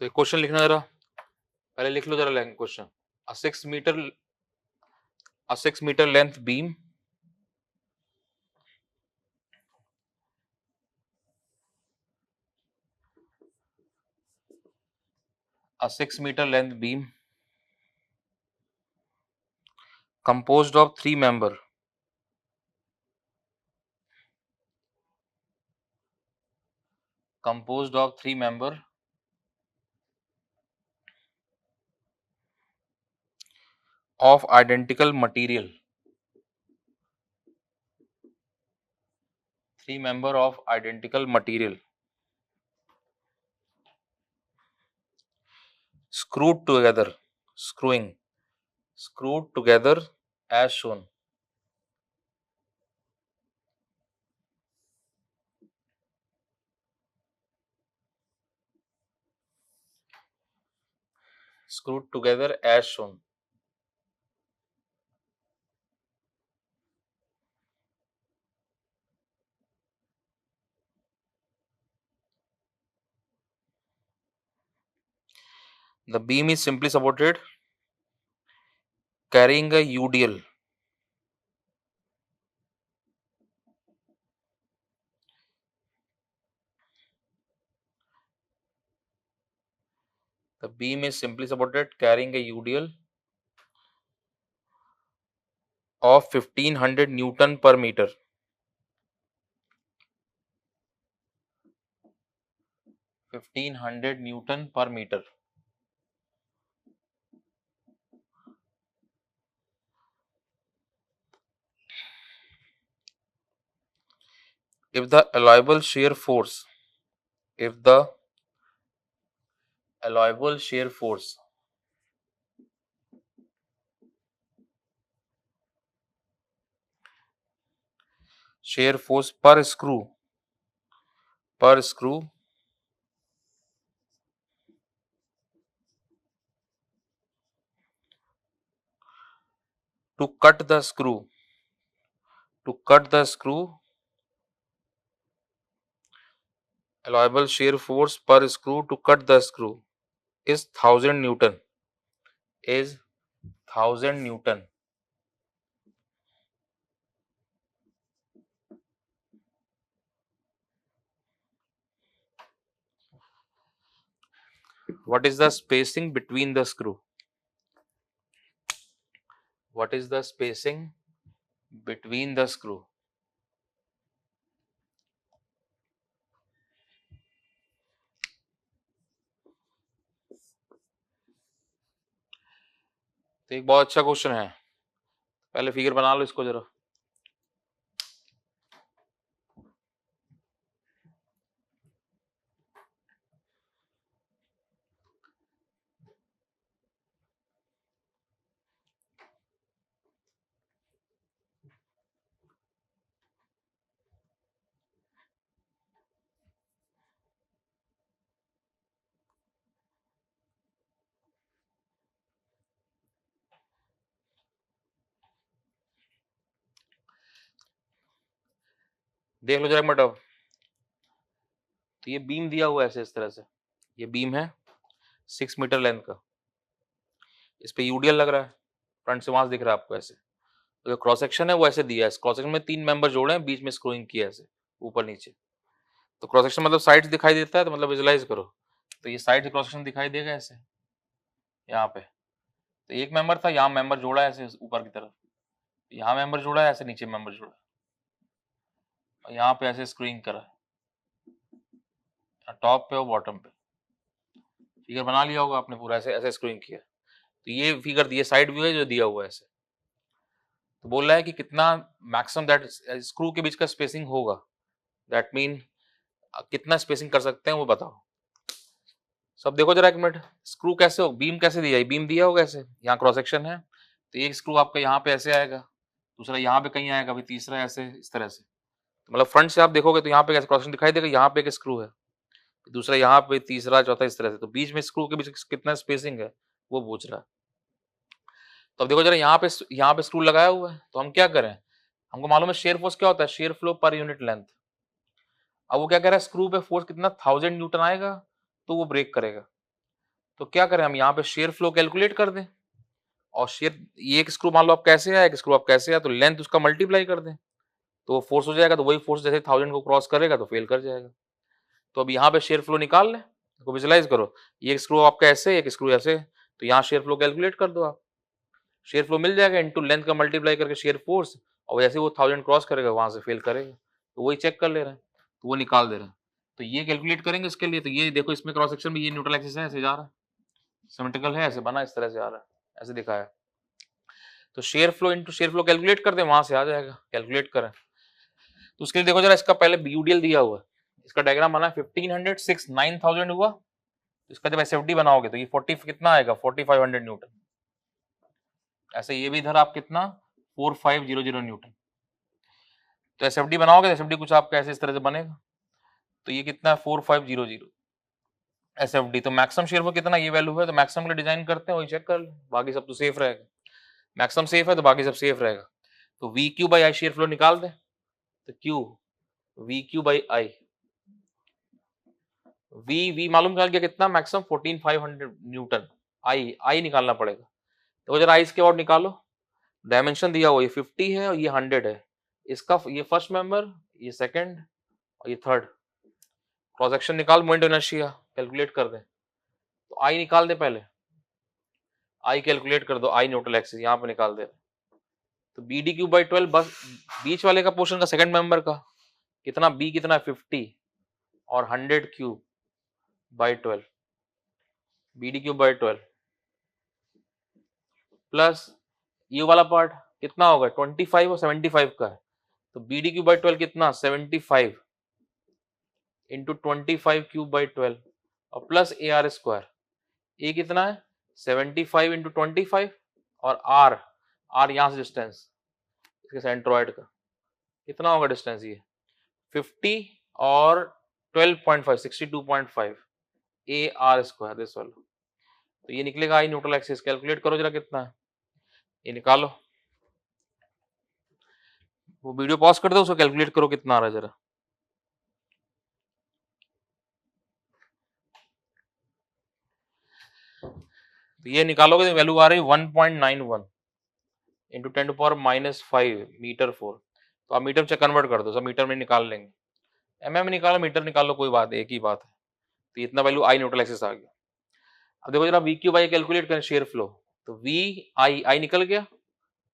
तो एक क्वेश्चन लिखना जरा, पहले लिख लो जरा question. A 6 metre length beam a 6 meter length beam composed of three member of identical material, screwed together as shown. Screwed together as shown. The beam is simply supported carrying a UDL. The beam is simply supported carrying a UDL of 1500 Newton per meter. 1500 Newton per meter. If the allowable shear force per screw to cut the screw allowable shear force per screw to cut the screw is 1000 Newton. What is the spacing between the screw? तो एक बहुत अच्छा question है, पहले figure बना लो इसको जरा। देख लो जरा एक मिनट। अब तो ये बीम दिया हुआ है ऐसे, इस तरह से ये बीम है 6 मीटर लेंथ का, इस पे यूडीएल लग रहा है, फ्रंट से वहां से दिख रहा है आपको ऐसे। तो जो क्रॉस सेक्शन है वो ऐसे दिया है, इस क्रॉस सेक्शन में 3 मेंबर जोड़े हैं, बीच में स्क्रूइंग किया है ऐसे ऊपर नीचे। तो क्रॉस सेक्शन मतलब साइड दिखाई देता है, तो मतलब विजुलाइज करो, तो ये साइड से क्रॉस सेक्शन दिखाई देगा ऐसे यहाँ पे। तो एक मेंबर था, यहाँ मेंबर जोड़ा है ऐसे ऊपर की तरफ, यहाँ मेंबर जोड़ा है ऐसे, नीचे मेंबर जोड़ा है, और यहाँ पे ऐसे स्क्रूइंग करा है, टॉप पे और बॉटम पे। फिगर बना लिया होगा आपने पूरा, ऐसे ऐसे स्क्रूइंग किया। तो ये फिगर दिए, साइड व्यू है जो दिया हुआ है ऐसे। तो बोल रहा है कि कितना मैक्सिमम दैट स्क्रू के बीच का स्पेसिंग होगा, दैट मीन कितना स्पेसिंग कर सकते हैं वो बताओ। सब देखो जरा एक मिनट, स्क्रू कैसे हो, बीम कैसे दिया है, बीम दिया होगा ऐसे, यहाँ क्रॉस सेक्शन है, तो एक स्क्रू आपका यहाँ पे ऐसे आएगा, दूसरा यहाँ पे कहीं आएगा, फिर तीसरा ऐसे इस तरह से। तो मतलब फ्रंट से आप देखोगे तो यहाँ पे कैसे क्रॉस सेक्शन दिखाई देगा, यहाँ पे एक स्क्रू है, दूसरा यहाँ पे, तीसरा, चौथा, इस तरह से। तो बीच में स्क्रू के बीच कितना स्पेसिंग है वो पूछ रहा है। तो अब देखो जरा, यहाँ पे स्क्रू लगाया हुआ है, तो हम क्या करें, हमको मालूम है शेयर फोर्स क्या होता है, share flow per unit length. अब वो क्या कह रहा है, स्क्रू पे फोर्स कितना 1000 न्यूटन आएगा तो वो ब्रेक करेगा। तो क्या करें हम यहाँ पे शेयर फ्लो कैलकुलेट कर दें, और शेयर ये एक स्क्रू मान लो आप कैसे आया, एक स्क्रू आप कैसे आया, तो लेंथ उसका मल्टीप्लाई कर दें तो फोर्स हो जाएगा, तो वही फोर्स जैसे 1000 को क्रॉस करेगा तो फेल कर जाएगा। तो अब यहाँ पे शेयर फ्लो निकाल लें, तो विजुलाइज करो, ये स्क्रू आपका ऐसे, एक स्क्रू ऐसे, तो यहाँ शेयर फ्लो कैलकुलेट कर दो आप, शेयर फ्लो मिल जाएगा इनटू लेंथ का मल्टीप्लाई करके शेयर फोर्स, और जैसे वो 1000 क्रॉस करेगा वहां से फेल करेगा, तो वही चेक कर ले रहे हैं, तो वो निकाल दे रहे हैं। तो ये कैलकुलेट करेंगे इसके लिए, तो ये देखो इसमें क्रॉस सेक्शन में ये न्यूट्रल एक्सिस है, ऐसे जा रहा है, सिमेट्रिकल है, ऐसे बना इस तरह से आ रहा है, ऐसे दिखाया, तो shear flow into share flow calculate कर दें, वहां से आ जाएगा, कैलकुलेट करें। तो उसके लिए देखो जरा, इसका पहले यूडीएल दिया हुआ है, इसका डायग्राम बना 1500 6 9000 हुआ, इसका जब एसएफडी बनाओगे तो ये 40 कितना आएगा 4500 न्यूटन, ऐसे ये भी इधर आप कितना 4500 न्यूटन। तो एसएफडी बनाओगे तो एसएफडी कुछ आपका ऐसे इस तरह से बनेगा, तो ये कितना है 4500 एसएफडी। तो मैक्सिमम शेयर फोर्स कितना ये वैल्यू है, तो मैक्सिमम के लिए डिजाइन करते हैं, वही चेक कर ले, बाकी सब तो सेफ रहेगा, मैक्सिमम सेफ है तो बाकी सब सेफ रहेगा। तो V Q by I shear flow निकाल दें, तो Q V Q by I, V मालूम कर गया कितना मैक्सिमम 14500 न्यूटन, आई निकालना पड़ेगा, तो जरा आई इसके और निकालो, डायमेंशन दिया हुआ ये 50 है और ये 100 है, इसका ये फर्स्ट मेंबर, ये सेकंड और ये थर्ड, क्रॉस सेक्शन निकाल, मोमेंट इनर्शिया कैलकुलेट कर दे, तो आई निकाल दे पहले, आई कैलकुलेट कर दो, आई न्यूट्रल एक्सिस यहाँ पे निकाल दे, तो बी डी क्यू बाई 12, बस बीच वाले का पोर्शन का सेकंड मेंबर का कितना, बी कितना 50 और 100 cube by 12, B D cube by 12 plus ये वाला पार्ट कितना होगा 25 और 75 का है, तो बी डी क्यूब बाई 12 कितना 75 इंटू 25 क्यूब बाई 12 और प्लस ए आर स्क्वायर, ए कितना है 75 इंटू 25 और आर, आर यहाँ से डिस्टेंस इसके सेंट्रॉइड का कितना होगा डिस्टेंस, ये 50 और 12.5 62.5 ए आर स्क्वायर दिस वाला, तो ये निकलेगा आई न्यूट्रल एक्सिस, कैलकुलेट करो जरा कितना है, ये निकालो, वो वीडियो पॉज कर दो, उसको कैलकुलेट करो कितना आ रहा है जरा। तो ये निकालोगे तो वैल्यू आ रही है 1.91 इंटू 10⁻⁻5 मीटर 4, तो आप मीटर से कन्वर्ट कर दो, सब मीटर में निकाल लेंगे, एमएम निकालो मीटर निकालो कोई बात, एक ही बात है, तो इतना वैल्यू आई न्यूट्रल एक्सिस आ गया। अब देखो जरा वी क्यू बाई कैलकुलेट करें शेयर फ्लो, तो वी आई निकल गया,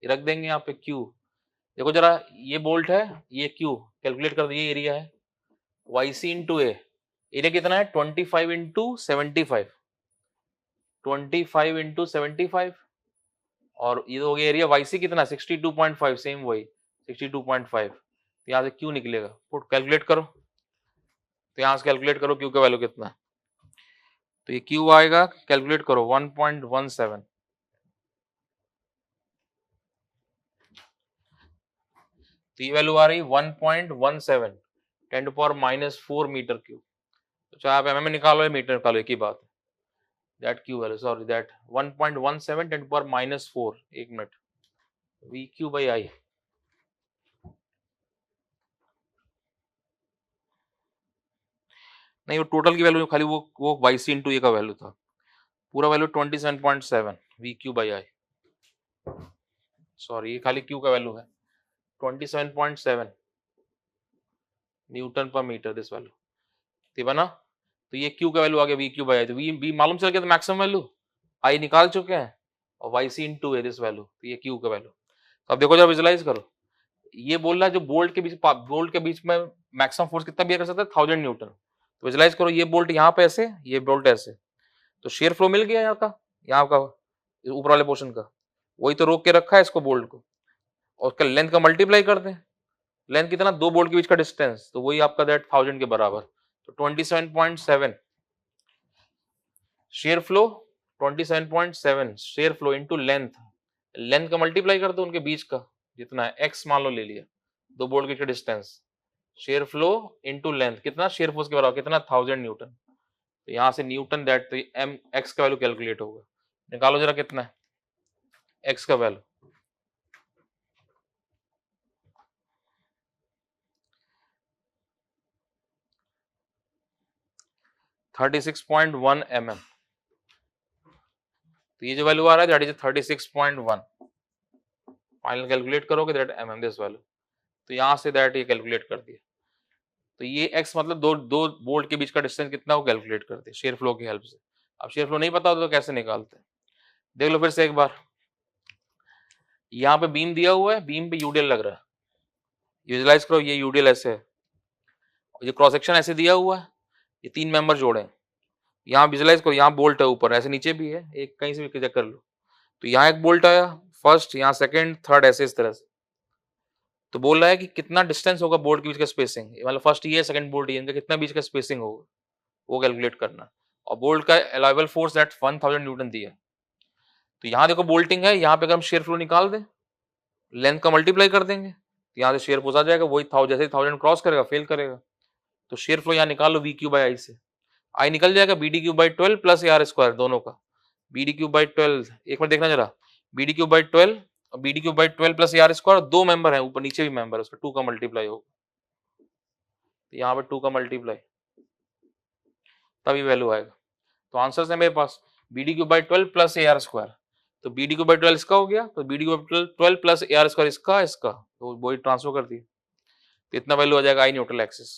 ये रख देंगे यहाँ पे क्यू, देखो जरा ये बोल्ट है ये क्यू, कैलकुलेट कर दिए एरिया है वाई सी इंटू एरिया कितना है 25 इंटू 75, 25 इंटू 75 और ये हो गया एरिया वाई सी कितना 62.5, सेम वही 62.5, तो यहाँ से क्यू निकलेगा, पुट कैलकुलेट करो, तो यहाँ से कैलकुलेट करो क्यू का वैल्यू कितना है, तो ये क्यू आएगा कैलकुलेट करो 1.17, तो ये वैल्यू आ रही 1.17 10⁻⁻4 मीटर क्यूब, तो चाहे आप एमएम निकालो या मीटर निकालो एक ही बात है, that Q value sorry that 1.17 10⁻⁻4, एक मिनट, वी क्यू बाई आई, नहीं वो टोटल की वैल्यू खाली वो वाई सी इंटू ए का वैल्यू था, पूरा value 27.7 we Q by I, sorry ये खाली क्यू का वैल्यू है 27.7 न्यूटन पर मीटर दिस वैल्यू, ठीक है ना, तो ये क्यू का वैल्यू आ गया वी क्यू बाई आई, तो वी मालूम चल गया, तो मैक्सिमम वैल्यू आई निकाल चुके हैं और वाई सी इंटू है दिस वैल्यू, तो ये क्यू का वैल्यू, तो अब देखो जरा विजुलाइज करो, ये बोल रहा है जो बोल्ट के बीच में मैक्सिमम फोर्स कितना बियर कर सकता है 1000 न्यूटन, तो विजुलाइज करो ये बोल्ट यहाँ पे ऐसे, ये बोल्ट ऐसे, तो शेयर फ्लो मिल गया यहाँ का ऊपर वाले पोर्शन का, वही तो रोक के रखा है इसको बोल्ट को, और उसका लेंथ का मल्टीप्लाई कर दें, लेंथ कितना दो बोल्ट के बीच का डिस्टेंस, तो वही आपका दैट 1000 के बराबर, तो 27.7 share flow 27.7 share flow into length, length का मल्टीप्लाई कर दो उनके बीच का जितना है एक्स मान लो ले लिया, दो बोल्ट के बीच का distance, share flow into length कितना शेयर फोर्स के बराबर कितना 1000 न्यूटन, तो यहाँ से न्यूटन दैट, तो एम एक्स का वैल्यू कैलकुलेट होगा, निकालो जरा कितना है एक्स का वैल्यू, 36.1 mm, तो ये जो वैल्यू आ रहा है दैट इज 36.1, फाइनल कैलकुलेट करोगे दैट mm दिस वैल्यू, तो यहाँ से दैट ये कैलकुलेट कर दिया। तो ये x मतलब दो बोल्ट के बीच का डिस्टेंस कितना वो कैलकुलेट कर दिया शेयर फ्लो की हेल्प से। अब शेयर फ्लो नहीं पता होता तो कैसे निकालते हैं, देख लो फिर से एक बार। यहाँ पे बीम दिया हुआ है, बीम पे यूडीएल लग रहा है, विजुलाइज करो ये यूडीएल ऐसे है, ये क्रॉस सेक्शन ऐसे दिया हुआ है, ये 3 मेंबर जोड़े हैं, यहाँ विजुलाइज करो, यहाँ बोल्ट है ऊपर, ऐसे नीचे भी है, एक कहीं से भी चेक कर लो। तो यहाँ एक बोल्ट आया फर्स्ट, यहाँ सेकंड, थर्ड, ऐसे इस तरह से। तो बोल रहा है कि कितना डिस्टेंस होगा बोल्ट के बीच का स्पेसिंग, मतलब फर्स्ट ये सेकंड बोल्ट ये, इनका कितना बीच का स्पेसिंग होगा वो कैलकुलेट करना। और बोल्ट का अलाइबल फोर्स दैट 1000 न्यूटन दिया। तो यहाँ देखो बोल्टिंग है, यहाँ पे अगर हम शेयर फ्लो निकाल दें, लेंथ का मल्टीप्लाई कर देंगे, तो यहाँ से शेयर फोर्स आ जाएगा, वही जैसे 1000 क्रॉस करेगा फेल करेगा। तो शेयर फ्लो यहाँ निकाल लो वी क्यू बाई आई से, आई निकल जाएगा B D Q by 12 plus A R square दोनों का, बी डी क्यू बाई 12, एक बार देखना जरा, बी डी क्यू बाई 12 और B D Q by 12 plus A R square, दो मेंबर है ऊपर नीचे भी मेंबर है, उसका 2 का मल्टीप्लाई होगा, तो यहाँ पे 2 का मल्टीप्लाई, तभी वैल्यू आएगा। तो आंसर है मेरे पास B D Q by 12 plus A R square, तो बी डी क्यू बाई 12 इसका हो गया, तो B D Q by 12 plus A R square इसका, तो वही ट्रांसफर कर दिया, तो इतना वैल्यू आ जाएगा आई न्यूट्रल एक्सिस।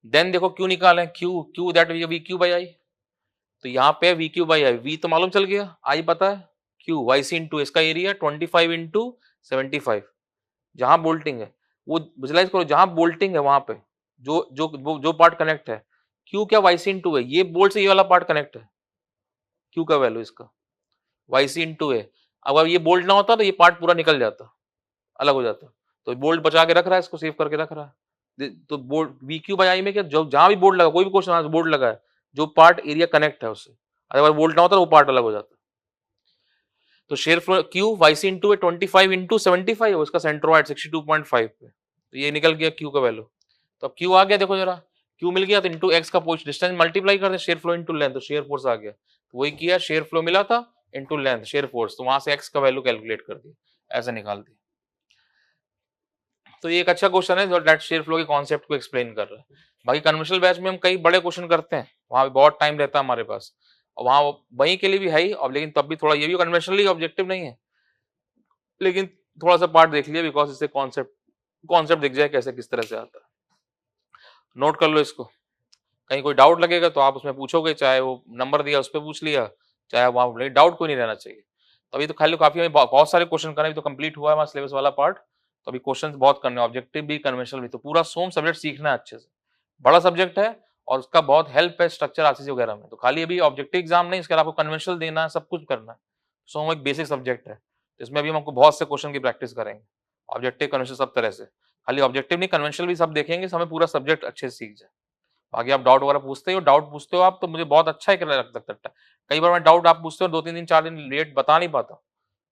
देन देखो क्यू निकालें, Q that V Q by I, तो यहाँ पे V Q by I, V तो मालूम चल गया, आई पता है, क्यू वाई सी इंटू इसका एरिया 25 इंटू 75, जहां बोल्टिंग है वो विजुलाइज करो, जहां बोल्टिंग है वहां पे जो पार्ट कनेक्ट है, क्यू क्या वाई सी इंटू है, ये बोल्ट से ये वाला पार्ट कनेक्ट है, क्यू का वैल्यू इसका वाई सी इंटू है। अगर ये बोल्ट ना होता तो ये पार्ट पूरा निकल जाता, अलग हो जाता, तो बोल्ट बचा के रख रहा है, इसको सेव करके रख रहा है। तो बोल्ट वी क्यू बाई आई में क्या, जो जहां भी बोल्ट लगा, कोई भी क्वेश्चन बोल्ट लगा है, जो पार्ट एरिया कनेक्ट है उससे, अगर बोल्ट ना होता तो वो पार्ट अलग हो जाता। तो shear flow Q Y C into 25 into 75, उसका सेंट्रोइड 62.5 पे, तो ये निकल गया क्यू का वैल्यू। तो अब क्यू आ गया, देखो जरा क्यू मिल गया, तो इंटू एक्स का पोस्ट डिस्टेंस मल्टीप्लाई कर दे, शेयर फ्लो इंटू लेंथ, तो शेयर फोर्स आ गया, तो वही किया, शेयर फ्लो मिला था इंटू लेंथ शेयर फोर्स, तो वहां से एक्स का वैल्यू कैलकुलेट कर दिया, ऐसे निकाल दिया। तो ये एक अच्छा क्वेश्चन है जो डेट शेयर फ्लो के कॉन्सेप्ट को एक्सप्लेन कर रहा है। बाकी कन्वेंशनल बैच में हम कई बड़े क्वेश्चन करते हैं, वहां पे बहुत टाइम रहता है हमारे पास, और वहां वहीं के लिए भी है ही, और लेकिन तब भी थोड़ा ये भी कन्वेंशनली ऑब्जेक्टिव नहीं है, लेकिन थोड़ा सा पार्ट देख लिया बिकॉज इससे कॉन्सेप्ट कॉन्सेप्ट दिख जाए कैसे किस तरह से आता है। नोट कर लो इसको, कहीं कोई डाउट लगेगा तो आप उसमें पूछोगे, चाहे वो नंबर दिया उस पर पूछ लिया, चाहे वहां डाउट कोई नहीं रहना चाहिए। तो अभी तो खाली काफी हमें बहुत सारे क्वेश्चन करने, तो कंप्लीट हुआ है हमारा सिलेबस वाला पार्ट, तो अभी क्वेश्चन बहुत करने, ऑब्जेक्टिव भी कन्वेंशनल भी, तो पूरा सोम सब्जेक्ट सीखना है अच्छे से, बड़ा सब्जेक्ट है और उसका बहुत हेल्प है स्ट्रक्चर आरसीसी वगैरह में। तो खाली अभी ऑब्जेक्टिव एग्जाम नहीं, इसके अलावा आपको कन्वेंशनल देना है, सब कुछ करना है। सोम एक बेसिक सब्जेक्ट है, तो इसमें अभी हम आपको बहुत से क्वेश्चन की प्रैक्टिस करेंगे, ऑब्जेक्टिव कन्वेंशनल सब तरह से, खाली ऑब्जेक्टिव नहीं कन्वेंशनल भी सब देखेंगे, हमें पूरा सब्जेक्ट अच्छे से सीख जाए। बाकी आप डाउट वगैरह पूछते हो, डाउट पूछते हो आप, तो मुझे बहुत अच्छा है लगता है। कई बार मैं डाउट आप पूछते हो 2-3 दिन 4 दिन लेट बता नहीं पाता,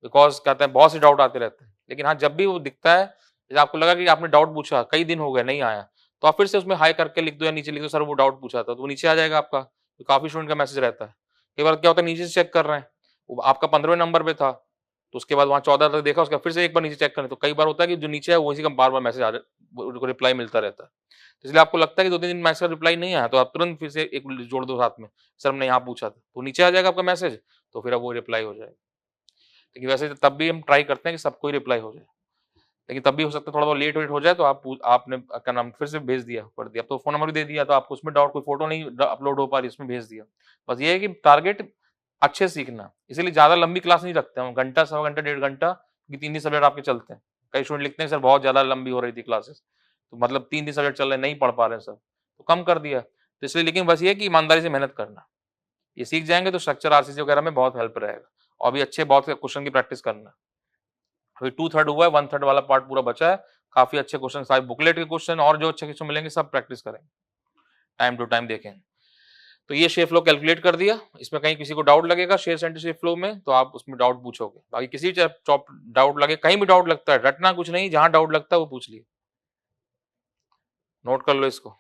बिकॉज कहते हैं बहुत से डाउट आते रहते हैं, लेकिन हाँ जब भी वो दिखता है, जैसे आपको लगा कि आपने डाउट पूछा कई दिन हो गए नहीं आया, तो आप फिर से उसमें हाई करके लिख दो या नीचे लिख दो, सर वो डाउट पूछा था, तो वो नीचे आ जाएगा आपका, तो काफी स्टूडेंट का मैसेज रहता है। कई बार क्या होता है नीचे से चेक कर रहे हैं, वो आपका 15वें नंबर पे था, तो उसके बाद वहाँ 14 तक देखा, उसका फिर से एक बार नीचे चेक करें, तो कई बार होता है कि जो नीचे है वही का बार बार मैसेज आ जाए, रिप्लाई मिलता रहता है। इसलिए आपको लगता है कि 2-3 दिन मैसेज का रिप्लाई नहीं आया, तो आप तुरंत फिर से एक जोड़ दो साथ में, सर हमने यहाँ पूछा था, तो नीचे आ जाएगा आपका मैसेज, तो फिर अब वो रिप्लाई हो जाएगा। लेकिन वैसे तब भी हम ट्राई करते हैं कि सबको ही रिप्लाई हो जाए, लेकिन तब भी हो सकता है थोड़ा बहुत लेट वेट हो जाए, तो आपने क्या नाम फिर से भेज दिया कर दिया, तो फोन नंबर भी दे दिया, तो आपको उसमें डाउट, कोई फोटो नहीं अपलोड हो पा रही, इसमें भेज दिया। बस ये है कि टारगेट अच्छे से सीखना, इसीलिए ज्यादा लंबी क्लास नहीं रखते हम, घंटा, सवा घंटा, 1.5 घंटा, क्योंकि 3 दिन सब्जेक्ट आपके चलते हैं। कई स्टूडेंट लिखते हैं सर बहुत ज्यादा लंबी हो रही थी क्लासेस, तो मतलब 3 दिन सब्जेक्ट चल रहे नहीं पढ़ पा रहे हैं सर, तो कम कर दिया, तो इसलिए। लेकिन बस ये कि ईमानदारी से मेहनत करना, ये सीख जाएंगे तो स्ट्रक्चर आरसीसी वगैरह में बहुत हेल्प रहेगा, और भी अच्छे बहुत क्वेश्चन की प्रैक्टिस करना। अभी 2/3 हुआ है, 1/3 वाला पार्ट पूरा बचा है, काफी अच्छे क्वेश्चन, सारे बुकलेट के क्वेश्चन और जो अच्छे क्वेश्चन मिलेंगे सब प्रैक्टिस करेंगे, टाइम टू टाइम देखेंगे। तो ये शेयर फ्लो कैलकुलेट कर दिया, इसमें कहीं किसी को डाउट लगेगा शेयर सेंटर शेयर फ्लो में, तो आप उसमें डाउट पूछोगे, बाकी किसी भी डाउट लगे, कहीं भी डाउट लगता है, रटना कुछ नहीं, जहां डाउट लगता है वो पूछ लिए। नोट कर लो इसको।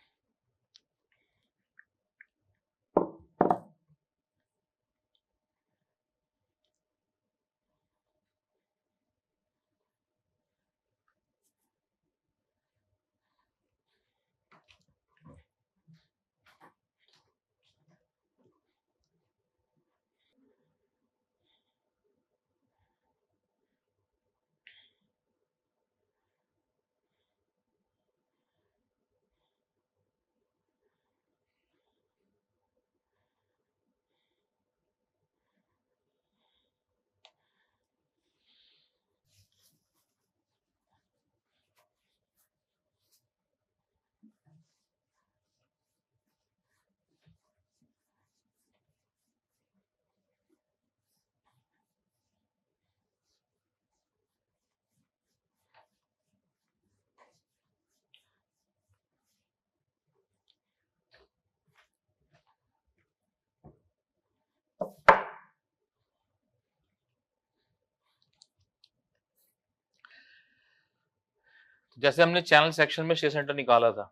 जैसे हमने चैनल सेक्शन में शेयर सेंटर निकाला था,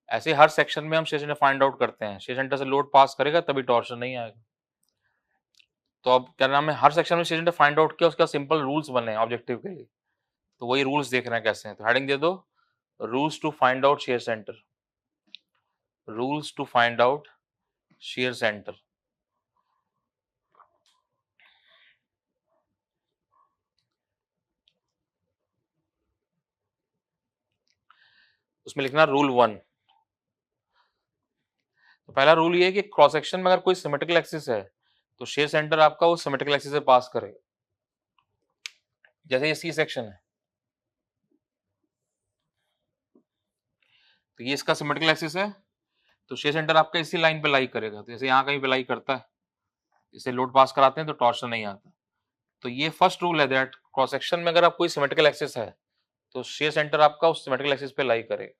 ऐसे हर सेक्शन में हम शेयर सेंटर फाइंड आउट करते हैं। शेयर सेंटर से लोड पास करेगा तभी टॉर्शन नहीं आएगा। तो अब क्या नाम है, हर सेक्शन में शेयर सेंटर फाइंड आउट किया, उसका सिंपल रूल्स बने ऑब्जेक्टिव के लिए, तो वही रूल्स देख रहे हैं कैसे हैं। तो हेडिंग दे दो, rules to find out shear centre, rules to find out shear centre. उसमें लिखना रूल 1। तो पहला रूल ये है कि क्रॉस सेक्शन में अगर कोई सिमेट्रिकल एक्सिस है तो शेयर सेंटर आपका उस सिमेट्रिकल एक्सिस से पास करेगा। जैसे ये सी सेक्शन है, तो ये इसका सिमेट्रिकल एक्सिस है, तो शेयर सेंटर आपका इसी लाइन पे लाई करेगा। तो जैसे यहाँ कहीं पे लाई करता है, इसे लोड पास कराते हैं तो टॉर्शन नहीं आता। तो ये फर्स्ट रूल है दैट क्रॉस सेक्शन में अगर आप कोई सिमेट्रिकल एक्सिस है तो शेयर सेंटर आपका उस सिमेट्रिकल एक्सिस पे लाई करेगा।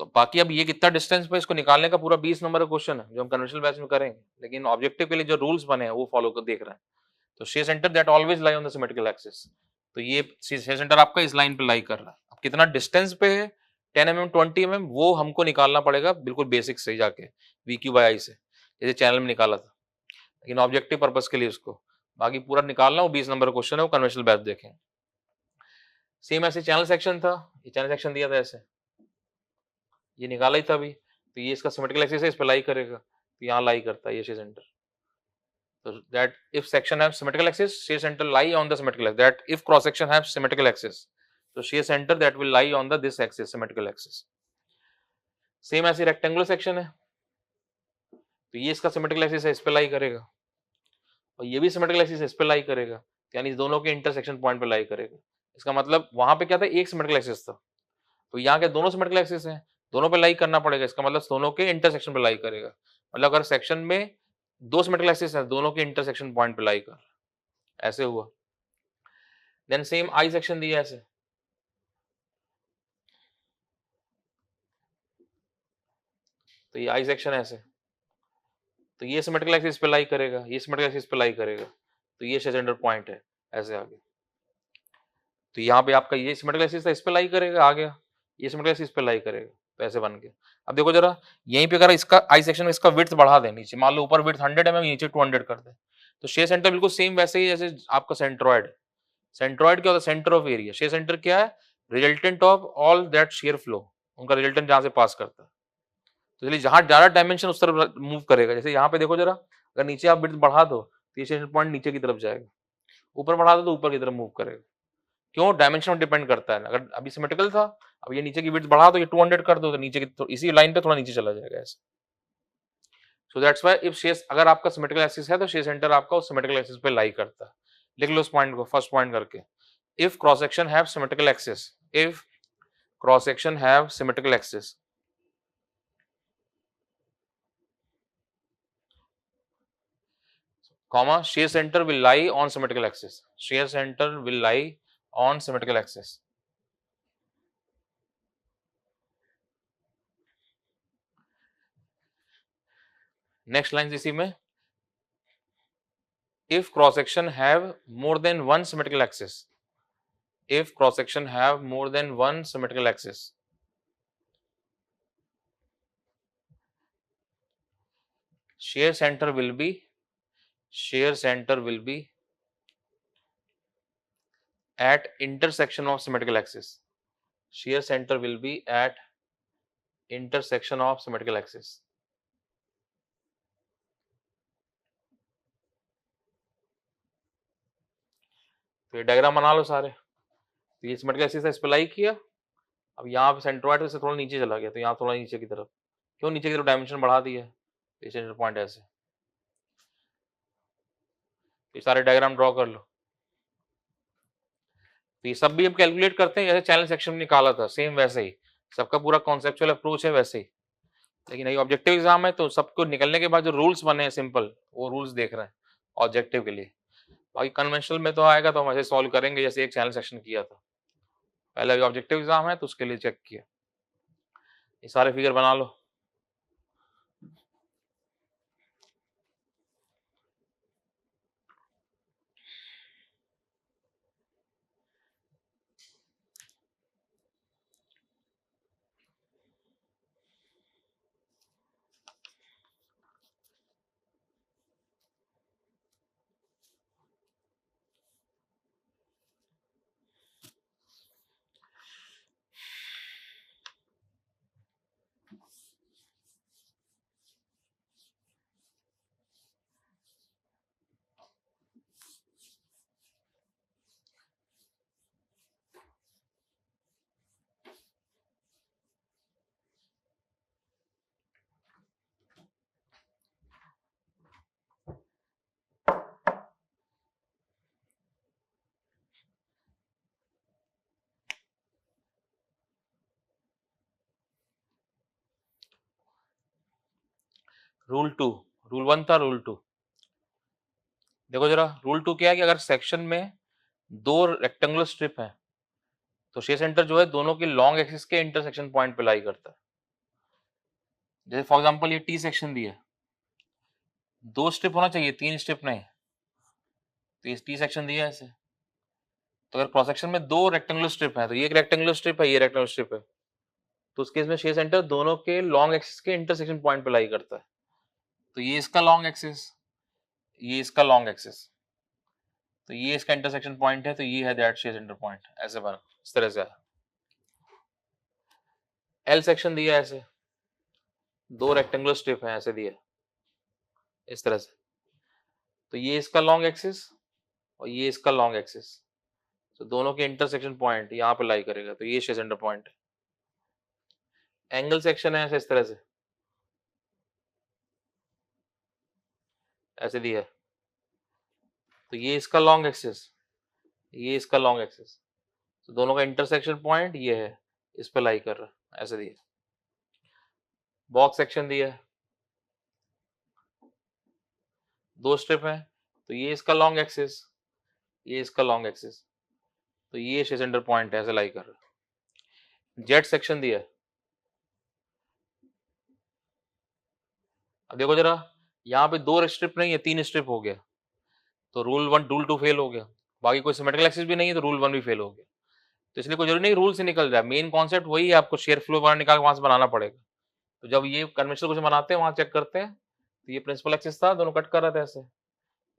तो बाकी अब ये कितना डिस्टेंस पे, इसको निकालने का पूरा 20 नंबर का क्वेश्चन है जो हम कन्वेंशनल बैच में करेंगे, लेकिन ऑब्जेक्टिव के लिए जो रूल्स बने हैं वो फॉलो कर देख रहे हैं। तो share centre that always lie on the symmetrical axis, तो ये शेयर सेंटर आपका इस लाइन पे लाई कर रहा है। अब कितना डिस्टेंस पे है, 10 mm 20 mm, वो हमको निकालना पड़ेगा बिल्कुल बेसिक से जाके VQ/I से, जैसे चैनल में निकाला था, लेकिन ऑब्जेक्टिव पर्पस के लिए उसको बाकी पूरा निकालना, वो 20 नंबर का क्वेश्चन है, वो कन्वेंशनल बैच देखें। सेम ऐसे चैनल सेक्शन था, ये चैनल सेक्शन दिया था ऐसे, ये निकाला ही था अभी, तो ये इसका सिमेट्रिकल एक्सिस है, इस पे लाई करेगा, तो यहाँ लाई करता है ये share centre. So that if section have symmetrical axis, shear center lie on the symmetrical axis. That if cross section have symmetrical axis, so shear center that will lie on the this axis, symmetrical axis. Same ऐसे rectangular section है, तो ये इसका symmetrical axis है, इस पे लाई करेगा, और ये भी symmetrical axis है, इस पे लाई करेगा, यानी इस दोनों के intersection point पे लाई करेगा। इसका मतलब वहां पे क्या था, एक symmetrical axis था, तो यहाँ के दोनों symmetrical axis हैं, दोनों पे लाई करना पड़ेगा, इसका मतलब दोनों के intersection पे लाई करेगा। मतलब अगर सेक्शन में दो symmetrical axis हैं, दोनों के intersection point पे लाई कर, ऐसे हुआ। देन सेम आई सेक्शन दिया ऐसे, तो ये आई सेक्शन ऐसे, तो ये सिमेट्रिकल एक्सिस पे लाई करेगा, ये सिमेट्रिकल एक्सिस पे लाई करेगा, तो ये सेंटर पॉइंट है ऐसे आगे। तो यहाँ पे आपका ये सिमेट्रिकल एक्सिस था, इस पे लाई करेगा, आ गया, ये सिमेट्रिकल एक्सिस पे लाई करेगा, तो ऐसे बन गया। अब देखो जरा, यहीं पे अगर इसका आई सेक्शन में इसका विड्थ बढ़ा दे नीचे, मान लो ऊपर विड्थ 100 mm, नीचे 200 कर दे, तो शेयर सेंटर बिल्कुल सेम वैसे ही जैसे आपका सेंट्रॉइड। सेंट्रॉइड क्या होता है, centre of area. Share centre क्या है, resultant of all that share flow, उनका रिजल्टेंट जहां से पास करता है। तो इसलिए जहां ज्यादा डायमेंशन उस तरफ मूव करेगा। जैसे यहाँ पे देखो जरा, अगर नीचे आप विड्थ बढ़ा दो तो ये सेंटर पॉइंट नीचे की तरफ जाएगा, ऊपर बढ़ा दो तो ऊपर की तरफ मूव करेगा। क्यों, डायमेंशन में डिपेंड करता है। अगर अभी सिमेट्रिकल था, अब ये नीचे की विड्थ बढ़ा दो, ये 200 कर दो, तो नीचे की इसी लाइन पे थोड़ा नीचे चला जाएगा ऐसे। So that's why if share, अगर आपका सिमेट्रिकल एक्सिस है तो शेयर सेंटर आपका उस सिमेट्रिकल एक्सिस पे लाई करता है। लिख लो उस पॉइंट को फर्स्ट पॉइंट करके, if cross section have symmetrical axis, if cross section have symmetrical axis, comma, shear center will lie on symmetrical axis, shear center will lie on symmetrical axis. Next line इसी में, if cross section have more than one symmetrical axis, if cross section have more than one symmetrical axis, shear center will be, shear center will be at intersection of symmetrical axis, shear center will be at intersection of symmetrical axis. तो ये diagram बना लो सारे, तो ये symmetrical axis है, इस पे लाई किया, अब यहाँ पे सेंट्रोइड से थोड़ा नीचे चला गया, तो यहाँ थोड़ा नीचे की तरफ, क्यों नीचे की तरफ डायमेंशन बढ़ा दिया, ये सेंटर पॉइंट ऐसे। ये सारे डायग्राम ड्रॉ कर लो। तो ये सब भी हम कैलकुलेट करते हैं जैसे चैनल सेक्शन में निकाला था, सेम वैसे ही सबका पूरा कॉन्सेप्चुअल अप्रोच है वैसे ही। लेकिन ये ऑब्जेक्टिव एग्जाम है तो सबको निकलने के बाद जो रूल्स बने हैं सिंपल, वो रूल्स देख रहे हैं ऑब्जेक्टिव के लिए। बाकी कन्वेंशनल में तो आएगा तो हम ऐसे सॉल्व करेंगे जैसे एक चैनल सेक्शन किया था। पहले अभी ऑब्जेक्टिव एग्जाम है तो उसके लिए चेक किया। ये सारे फिगर बना लो। रूल 2, रूल 1 था, रूल 2। देखो जरा, रूल 2 क्या है कि अगर सेक्शन में 2 रेक्टेंगुलर स्ट्रिप है तो शेयर सेंटर जो है दोनों के लॉन्ग एक्सिस के इंटरसेक्शन पॉइंट पे लाई करता है। जैसे फॉर एग्जांपल ये टी सेक्शन दिया है, 2 स्ट्रिप होना चाहिए, 3 स्ट्रिप नहीं। तो ये टी सेक्शन दिया है ऐसे, तो अगर क्रॉस सेक्शन में 2 रेक्टेंगुलर स्ट्रिप है तो ये एक रेक्टेंगुलर स्ट्रिप है, ये रेक्टेंगुलर स्ट्रिप है, तो उस केस में शेयर सेंटर दोनों के लॉन्ग एक्सिस के इंटरसेक्शन पॉइंट पे लाई करता है। तो ये इसका लॉन्ग एक्सिस, ये इसका लॉन्ग एक्सिस, तो ये इसका इंटरसेक्शन पॉइंट है, तो ये है दैट शेयर सेंटर पॉइंट। ऐसे बना, इस तरह से। एल सेक्शन दिया है ऐसे, 2 रेक्टेंगुलर स्ट्रिप है ऐसे दिया, इस तरह से, तो ये इसका लॉन्ग एक्सिस और ये इसका लॉन्ग एक्सिस, तो दोनों के इंटरसेक्शन पॉइंट यहाँ पे लाई करेगा, तो ये शेयर सेंटर पॉइंट है। एंगल सेक्शन है ऐसे, इस तरह से, ऐसे दिया है, तो ये इसका लॉन्ग एक्सिस, ये इसका लॉन्ग एक्सिस, तो दोनों का इंटरसेक्शन पॉइंट ये है, इस पे लाई कर रहा है, ऐसे दिया। बॉक्स सेक्शन दिया है, 2 स्ट्रिप है, तो ये इसका लॉन्ग एक्सिस, ये इसका लॉन्ग एक्सिस, तो ये शेयर सेंटर पॉइंट है, ऐसे लाई कर रहा है। जेट सेक्शन दिया है, अब देखो जरा, यहाँ पे 2 स्ट्रिप नहीं है, 3 स्ट्रिप हो गया, तो रूल 1 रूल 2 फेल हो गया। बाकी कोई सिमेट्रिकल एक्सिस भी नहीं है तो रूल 1 भी फेल हो गया। तो इसलिए कोई जरूरी नहीं रूल से निकल जाए, मेन कॉन्सेप्ट वही है, आपको शेयर फ्लो वगैरह निकाल के वहां से बनाना पड़ेगा। तो जब ये कन्वेंशनल क्वेश्चन बनाते हैं वहां चेक करते हैं, तो ये प्रिंसिपल एक्सिस था, दोनों कट कर रहे थे ऐसे,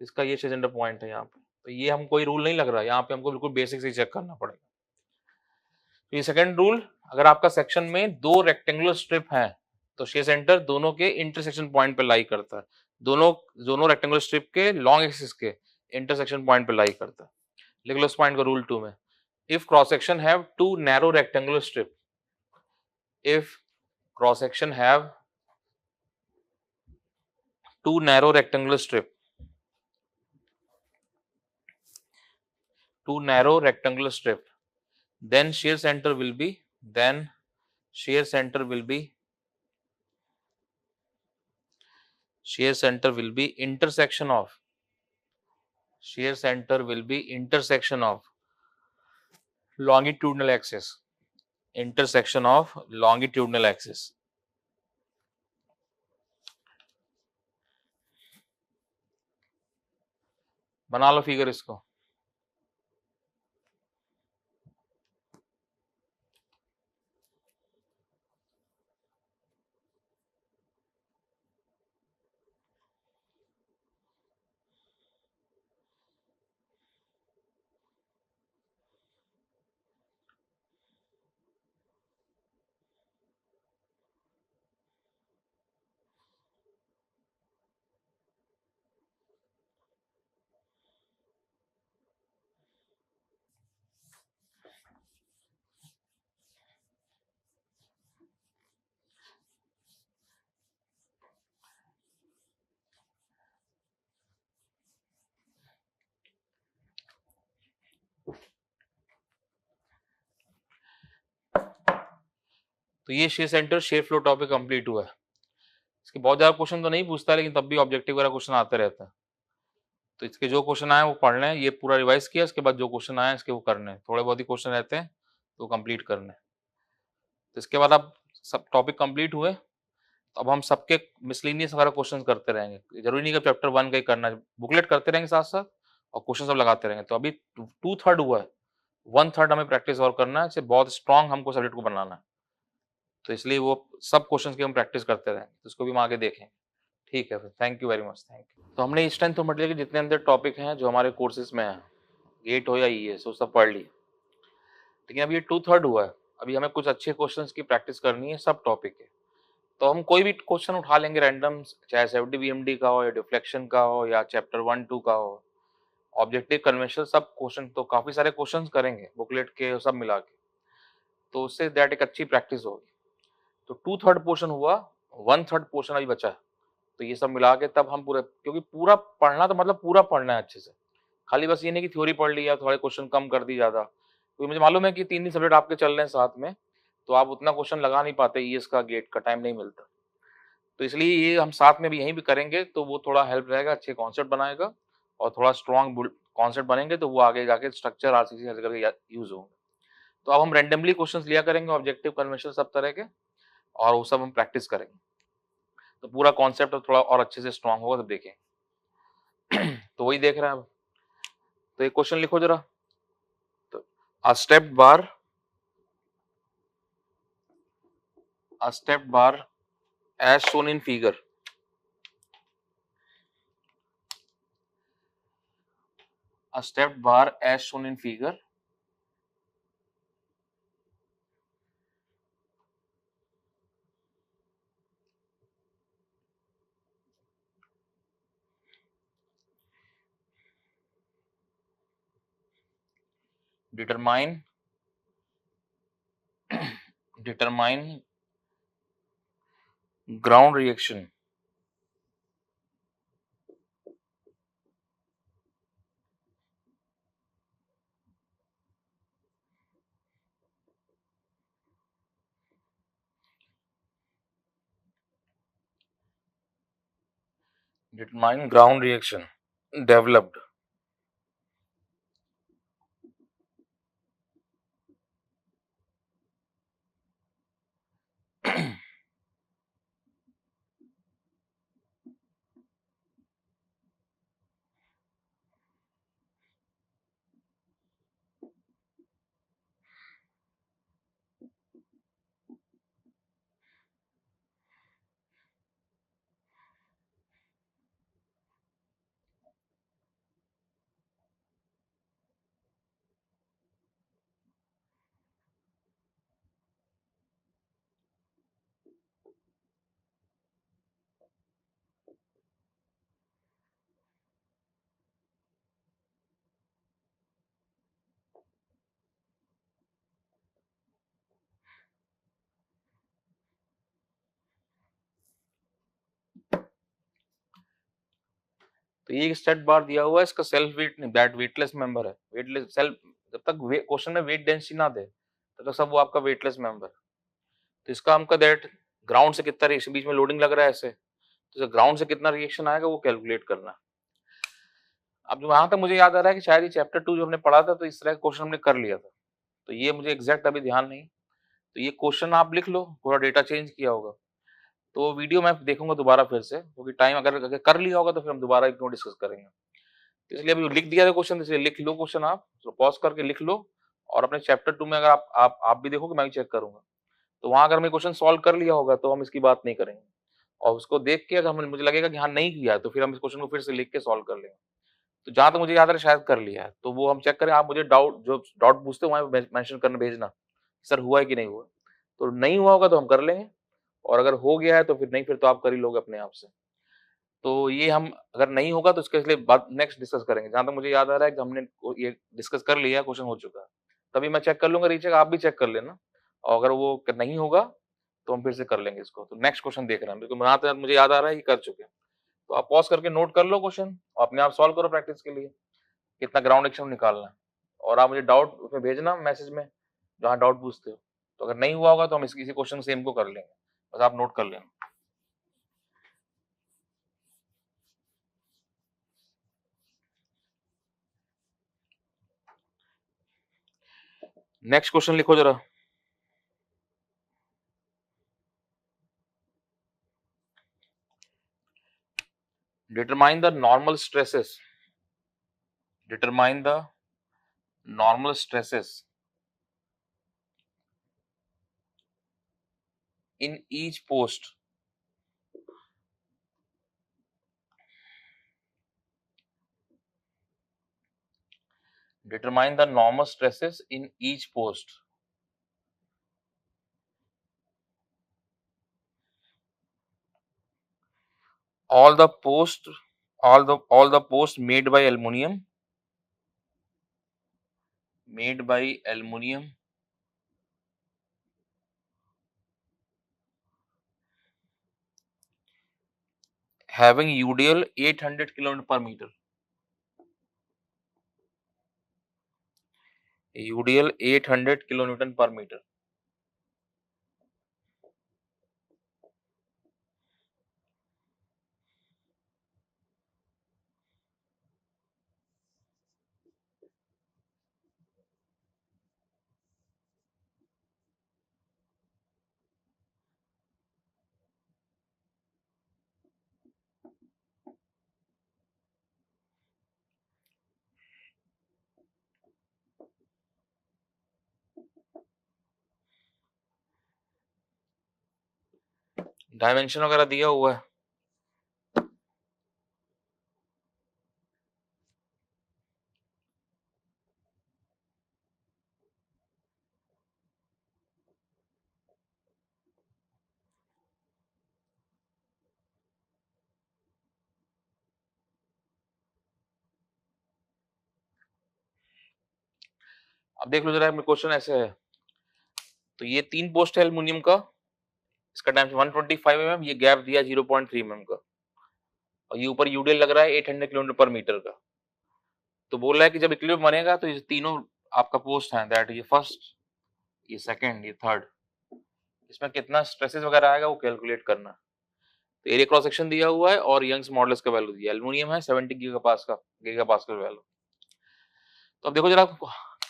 इसका ये शेयर सेंटर पॉइंट है यहाँ पे, तो ये हम कोई रूल नहीं लग रहा, यहाँ पे हमको बिल्कुल बेसिक से चेक करना पड़ेगा। तो ये सेकंड रूल, अगर आपका सेक्शन में 2 रेक्टेंगुलर स्ट्रिप है तो शेयर सेंटर दोनों के इंटरसेक्शन पॉइंट पे लाई करता है, दोनों रेक्टेंगुलर स्ट्रिप के लॉन्ग एक्सिस के इंटरसेक्शन पॉइंट पे लाई करता है। लिख लो इस पॉइंट को रूल 2 में। If cross section have 2 narrow rectangular strip, if cross section have 2 narrow rectangular strip, 2 narrow rectangular strip, then shear center will be, shear center will be intersection of, shear center will be intersection of longitudinal axis, intersection of longitudinal axis। बना लो figure इसको। तो ये share centre share flow topic complete हुआ है। इसके बहुत ज्यादा question तो नहीं पूछता, लेकिन तब भी ऑब्जेक्टिव वगैरह क्वेश्चन आते रहते हैं, तो इसके जो क्वेश्चन आए वो पढ़ने हैं, ये पूरा रिवाइज किया, उसके बाद जो क्वेश्चन आए इसके वो करने हैं, थोड़े बहुत ही क्वेश्चन रहते हैं तो कंप्लीट करने हैं। तो इसके बाद अब सब टॉपिक कंप्लीट हुए, तो अब हम सबके मिसलिनियस वगैरह क्वेश्चन करते रहेंगे, जरूरी नहीं कि चैप्टर 1 का ही करना है, बुकलेट करते रहेंगे साथ साथ और क्वेश्चन सब लगाते रहेंगे। तो अभी 2/3 हुआ है, 1/3 हमें प्रैक्टिस और करना है, इससे बहुत स्ट्रॉन्ग हमको सब्जेक्ट को बनाना है, तो इसलिए वो सब क्वेश्चन की हम प्रैक्टिस करते रहेंगे, तो उसको भी हम आगे देखेंगे। ठीक है फिर, thank you very much, thank you. तो हमने इस टाइम तो मटेरियल के जितने अंदर टॉपिक हैं जो हमारे कोर्सेज में है, गेट हो या ईएस, वो सब पढ़ लिए, लेकिन अभी ये 2/3 हुआ है, अभी हमें कुछ अच्छे क्वेश्चंस की प्रैक्टिस करनी है सब टॉपिक के। तो हम कोई भी क्वेश्चन उठा लेंगे रैंडम, चाहे सेवेंटी बीएमडी का हो या डिफ्लेक्शन का हो या चैप्टर 1-2 का हो, ऑब्जेक्टिव कन्वेंशनल सब क्वेश्चन, तो काफी सारे क्वेश्चन करेंगे बुकलेट के सब मिला के, तो उससे दैट एक अच्छी प्रैक्टिस होगी। तो 2/3 पोर्शन हुआ, 1/3 पोर्शन अभी बचा है, तो ये सब मिला के तब हम पूरे, क्योंकि पूरा पढ़ना तो मतलब पूरा पढ़ना है अच्छे से, खाली बस ये नहीं कि थ्योरी पढ़ ली या थोड़े क्वेश्चन कम कर दी ज्यादा, क्योंकि मुझे मालूम है कि 3 सब्जेक्ट आपके चल रहे हैं साथ में, तो आप उतना क्वेश्चन लगा नहीं पाते, ईएस का गेट का टाइम नहीं मिलता। तो इसलिए ये हम साथ में भी यहीं भी करेंगे तो वो थोड़ा हेल्प रहेगा, अच्छे कॉन्सेप्ट बनाएगा और थोड़ा स्ट्रॉन्ग कॉन्सेप्ट बनेंगे तो वो आगे जाके स्ट्रक्चर आरसीसी ऐसे करके यूज होंगे। तो अब हम रैंडमली क्वेश्चंस लिया करेंगे, ऑब्जेक्टिव, कन्वेंशनल, सब तरह के, और वो सब हम प्रैक्टिस करेंगे तो पूरा कॉन्सेप्ट थोड़ा और अच्छे से स्ट्रॉन्ग होगा, तब देखें। तो वही देख रहे हैं अब। तो एक क्वेश्चन लिखो जरा। तो a step bar as shown in figure. A step bar as shown in figure determine determine ground reaction developed तो ये स्टेट बार दिया हुआ है, इसका सेल्फ वेट नहीं, दैट वेटलेस मेंबर है। वेटलेस सेल्फ, जब तक क्वेश्चन में वेट डेंसिटी ना दे तब तक सब वो आपका वेटलेस मेंबर। तो इसका हमका दैट ग्राउंड से कितना रिएक्शन, बीच में लोडिंग लग रहा है ऐसे, तो ग्राउंड से कितना रिएक्शन आएगा वो कैलकुलेट करना। अब वहां तक मुझे याद आ रहा है कि शायद ये चैप्टर 2 जो हमने पढ़ा था तो इस तरह का क्वेश्चन हमने कर लिया था, तो ये मुझे एग्जैक्ट अभी ध्यान नहीं। तो ये क्वेश्चन आप लिख लो, थोड़ा डेटा चेंज किया होगा, तो वीडियो मैं देखूंगा दोबारा फिर से, क्योंकि टाइम अगर कर लिया होगा तो फिर हम दोबारा एक डिस्कस करेंगे। तो इसलिए अभी लिख दिया था क्वेश्चन, इसलिए लिख लो क्वेश्चन, आप तो पॉज करके लिख लो, और अपने चैप्टर 2 में अगर आप भी देखोगे, मैं भी चेक करूंगा, तो वहां अगर हमने क्वेश्चन सॉल्व कर लिया होगा तो हम इसकी बात नहीं करेंगे, और उसको देख के अगर मुझे लगेगा कि हाँ नहीं किया है तो फिर हम इस क्वेश्चन को फिर से लिख के सॉल्व कर लेंगे। तो जहां तक मुझे याद आ रहा है शायद कर लिया है, तो वो हम चेक करें। आप मुझे डाउट, जो डाउट पूछते हो वहां मेंशन करना, भेजना सर हुआ है कि नहीं हुआ। तो नहीं हुआ होगा तो हम कर लेंगे, और अगर हो गया है तो फिर नहीं, फिर तो आप कर ही लोगे अपने आप से। तो ये हम, अगर नहीं होगा तो इसके लिए बात नेक्स्ट डिस्कस करेंगे। जहां तक मुझे याद आ रहा है कि हमने ये डिस्कस कर लिया, क्वेश्चन हो चुका है, तभी मैं चेक कर लूंगा, रीचेक आप भी चेक कर लेना, और अगर वो नहीं होगा तो हम फिर से कर लेंगे इसको। तो नेक्स्ट क्वेश्चन देख रहे हैं, बिल्कुल जहां तक मुझे याद आ रहा है ये कर चुके हैं। तो आप पॉज करके नोट कर लो क्वेश्चन, और अपने आप सॉल्व करो प्रैक्टिस के लिए, कितना ग्राउंड एक्शन निकालना है, और आप मुझे डाउट उसमें भेजना मैसेज में जहाँ डाउट पूछते हो। तो अगर नहीं हुआ होगा तो हम इसी क्वेश्चन सेम को कर लेंगे, बस आप नोट कर लेना। नेक्स्ट क्वेश्चन लिखो जरा। Determine the normal stresses, determine the normal stresses in each post, determine the normal stresses in each post. All the post, all the posts made by aluminium having UDL 800 kilonewton per meter. UDL 800 kilonewton per meter. Dimension वगैरह दिया हुआ है। अब देख लो जरा, question ऐसे है, तो ये 3 पोस्ट है एल्युमिनियम का, इसका डायमेंशन 125 mm, ये गैप दिया 0.3 mm का, और ये ऊपर यूडीएल लग रहा है 800 किलोमीटर पर मीटर का। तो बोल रहा है कि जब इक्विलिब्रियम बनेगा तो ये तीनों आपका पोस्ट हैं, दैट ये फर्स्ट, ये सेकंड, ये थर्ड, इसमें कितना स्ट्रेसेस वगैरह आएगा वो कैलकुलेट करना। तो एरिया क्रॉस सेक्शन दिया हुआ है और यंग्स मॉडुलस का वैल्यू दिया, एल्युमिनियम है 70 गीगापास्कल वैल्यू। तो अब देखो जरा,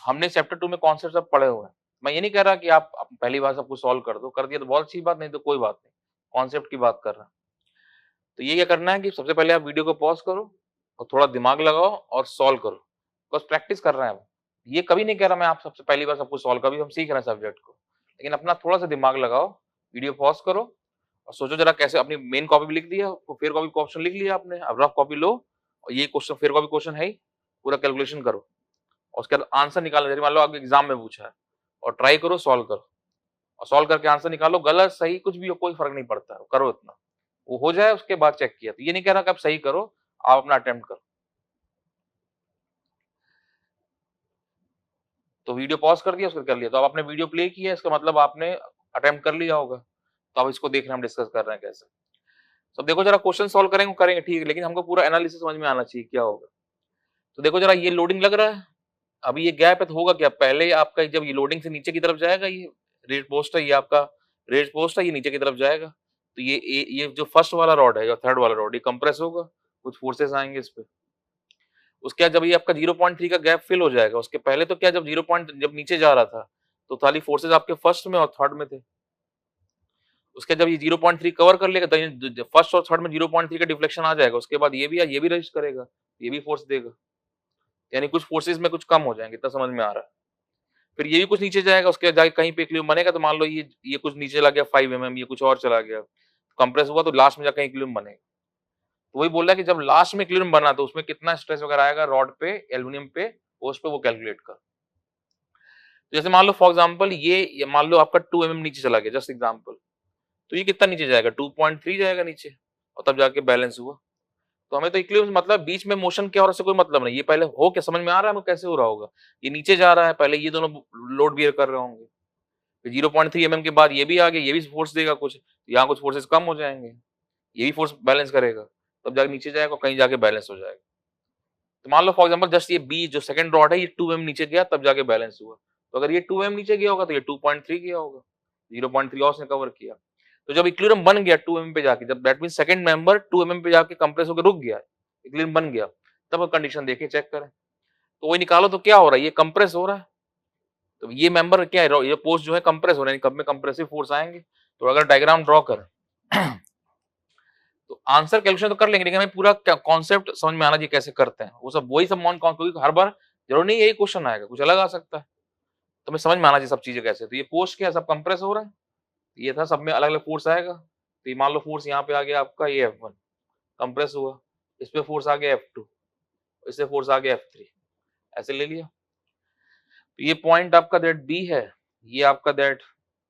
हमने चैप्टर 2 में कॉन्सेप्ट सब पढ़े हुए हैं। मैं ये नहीं कह रहा कि आप पहली बार सब कुछ सॉल्व कर दो, कर दिया तो बहुत अच्छी बात, नहीं तो कोई बात नहीं, कॉन्सेप्ट की बात कर रहा हूं। तो ये क्या करना है कि सबसे पहले आप वीडियो को पॉज करो और थोड़ा दिमाग लगाओ और सॉल्व करो, बस प्रैक्टिस कर रहे हैं। ये कभी नहीं कह रहा मैं आप सबसे पहली बार सब कुछ सॉल्व, कभी हम सीख रहे हैं सब्जेक्ट को, लेकिन अपना थोड़ा सा दिमाग लगाओ, वीडियो पॉज करो और सोचो जरा कैसे। अपनी मेन कॉपी भी लिख दिया, फिर कॉपी का ऑप्शन लिख लिया आपने, अब रफ कॉपी लो और ये क्वेश्चन फिर कॉपी क्वेश्चन है ही, पूरा कैलकुलेशन करो और उसके बाद आंसर निकालना। जैसे मान लो आपके एग्जाम में पूछा है और ट्राई करो, सॉल्व करो और सॉल्व करके आंसर निकालो, गलत सही कुछ भी हो कोई फर्क नहीं पड़ता है, करो इतना, वो हो जाए उसके बाद चेक किया। तो ये नहीं कह रहा कि आप सही करो, आप अपना अटेम्प्ट करो। तो वीडियो पॉज कर दिया, उसको कर लिया, तो अब आपने वीडियो प्ले किया, इसका मतलब आपने अटेम्प्ट कर लिया होगा। तो अब इसको देख रहे हैं, हम डिस्कस कर रहे हैं कैसे। तो देखो जरा, क्वेश्चन सॉल्व करेंगे करेंगे ठीक है, लेकिन हमको पूरा एनालिसिस समझ में आना चाहिए क्या होगा। तो देखो जरा, ये लोडिंग लग रहा है, अभी ये गैप है तो होगा क्या, पहले आपका जब ये लोडिंग से नीचे की तरफ जाएगा, ये रेड पोस्ट है, ये आपका रेड पोस्ट है, ये नीचे की तरफ जाएगा, तो ये जो फर्स्ट वाला रॉड है या थर्ड वाला रॉड, ये कंप्रेस होगा, कुछ फोर्सेस आएंगे इस पे। उसके बाद जब ये आपका 0.3 का गैप फिल हो जाएगा, उसके पहले तो क्या, जब 0 पॉइंट जब नीचे जा रहा था तो खाली फोर्सेस आपके फर्स्ट में और थर्ड में थे। उसके जब ये 0.3 कवर कर लेगा तो फर्स्ट और थर्ड में 0.3 का डिफ्लेक्शन आ जाएगा, उसके बाद ये भी रजिस्ट करेगा, ये भी फोर्स देगा, यानी कुछ फोर्सेस में कुछ कम हो जाएंगे, इतना समझ में आ रहा है। फिर ये भी कुछ नीचे जाएगा, उसके जाके कहीं पे इक्विलिब्रियम बनेगा, तो मान लो ये कुछ नीचे चला गया 5 mm, ये कुछ और चला गया, कंप्रेस हुआ, तो लास्ट में जाकर इक्विलिब्रियम बनेगा। तो वही बोल रहा है कि जब लास्ट में इक्विलिब्रियम बना तो उसमें कितना स्ट्रेस वगैरह आएगा रॉड पे, एल्युमिनियम पे, उस पे वो कैलकुलेट कर। तो जैसे मान लो फॉर एग्जांपल ये मान लो आपका 2 mm नीचे चला गया, जस्ट एग्जांपल, तो ये कितना नीचे जाएगा, 2.3 जाएगा नीचे, और तब जाके बैलेंस हुआ। तो हमें तो इक्विलिब्रियम मतलब बीच में मोशन क्या हो रहा है, कोई मतलब नहीं, ये पहले हो क्या समझ में आ रहा है हमें कैसे हो रहा होगा। ये नीचे जा रहा है, पहले ये दोनों लोड बियर कर रहे होंगे, फिर 0.3 mm के बाद ये भी आ गया, ये भी फोर्स देगा कुछ, यहाँ कुछ फोर्सेस कम हो जाएंगे, ये भी फोर्स बैलेंस करेगा, तब जाके नीचे जाएगा, कहीं जाके बैलेंस हो जाएगा। तो मान लो फॉर एग्जांपल जस्ट ये बी जो सेकंड रॉड है, ये 2 mm नीचे गया तब जाके बैलेंस हुआ। तो अगर ये 2 mm नीचे गया होगा तो ये 2.3 गया होगा, 0.3 और उसने कवर किया। तो जब इक्विलिब्रियम बन गया 2 mm पे जाके, जब that mean second member 2 mm पे जाके कंप्रेस होकर रुक गया, इक्विलिब्रियम बन गया, तब कंडीशन देखिए, चेक करें, तो वही निकालो, तो क्या हो रहा है, ये कंप्रेस हो रहा है, तो ये मेंबर क्या है, ये पोस्ट जो है कंप्रेस हो रहा है, कब में कंप्रेसिव फोर्स आएंगे। तो अगर डायग्राम ड्रॉ करें तो आंसर कैलकुलेशन तो कर लेंगे, लेकिन हमें पूरा कॉन्सेप्ट समझ में आना चाहिए कैसे करते हैं, वो सब वही सब मॉन, क्योंकि हर बार जरूर नहीं यही क्वेश्चन आएगा, कुछ अलग आ सकता है, तो हमें समझ में आना चाहिए सब चीजें कैसे। तो ये पोस्ट क्या है, सब कंप्रेस हो रहा है, ये था, सब में अलग अलग फोर्स आएगा। तो ये मान लो फोर्स यहाँ पे आ गया आपका, ये F1 कंप्रेस हुआ, इस पे फोर्स आ गया F2, इससे फोर्स आ गया F3, ऐसे ले लिया। तो ये पॉइंट आपका दैट बी है, ये आपका दैट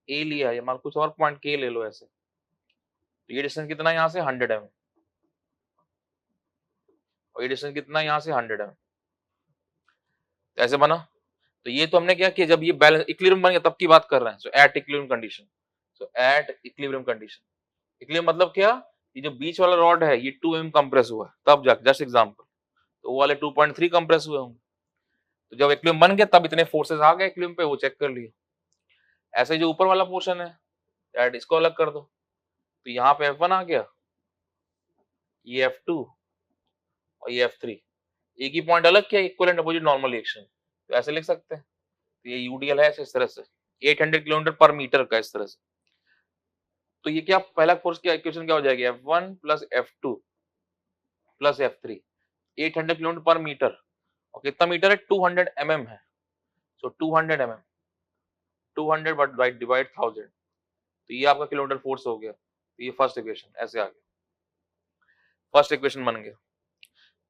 ए लिया, ये मान कुछ और पॉइंट के ले लो ऐसे। तो ये डिस्टेंस कितना यहाँ से 100 mm, और ये डिस्टेंस कितना यहाँ से 100 mm, ऐसे बना। तो ये तो हमने क्या किया, जब ये बैलेंस इक्विलिब्रियम बन गया तब की बात कर रहे हैं। So at equilibrium condition, so at equilibrium condition, equilibrium मतलब क्या, ये जो बीच वाला रॉड है ये 2 mm कंप्रेस हुआ है, तब जाके जस्ट एग्जांपल, तो वो वाले 2.3 कंप्रेस हुए होंगे। तो जब इक्विलिब्रियम बन गया तब इतने फोर्सेस आ गए इक्विलिब्रियम पे, वो चेक कर लिए। ऐसे जो ऊपर वाला पोर्शन है एट, इसको अलग कर दो, तो यहाँ पे F1 आ गया, ये F2 और ये F3, एक ही पॉइंट अलग किया, इक्विवेलेंट अपोजिट नॉर्मल रिएक्शन, तो ऐसे लिख सकते हैं। तो ये यूडीएल है इस तरह से, 800 किलोमीटर पर मीटर का, इस तरह से। तो ये क्या, पहला फोर्स क्या इक्वेशन क्या हो जाएगी, F1 plus F2 plus F3, 800 kilometre पर मीटर, और कितना मीटर है, 200 mm है, सो 200 mm, 200 बाई डिवाइड 1000, तो ये आपका किलोमीटर फोर्स हो गया। तो ये फर्स्ट इक्वेशन ऐसे आ गया, फर्स्ट इक्वेशन बन गया।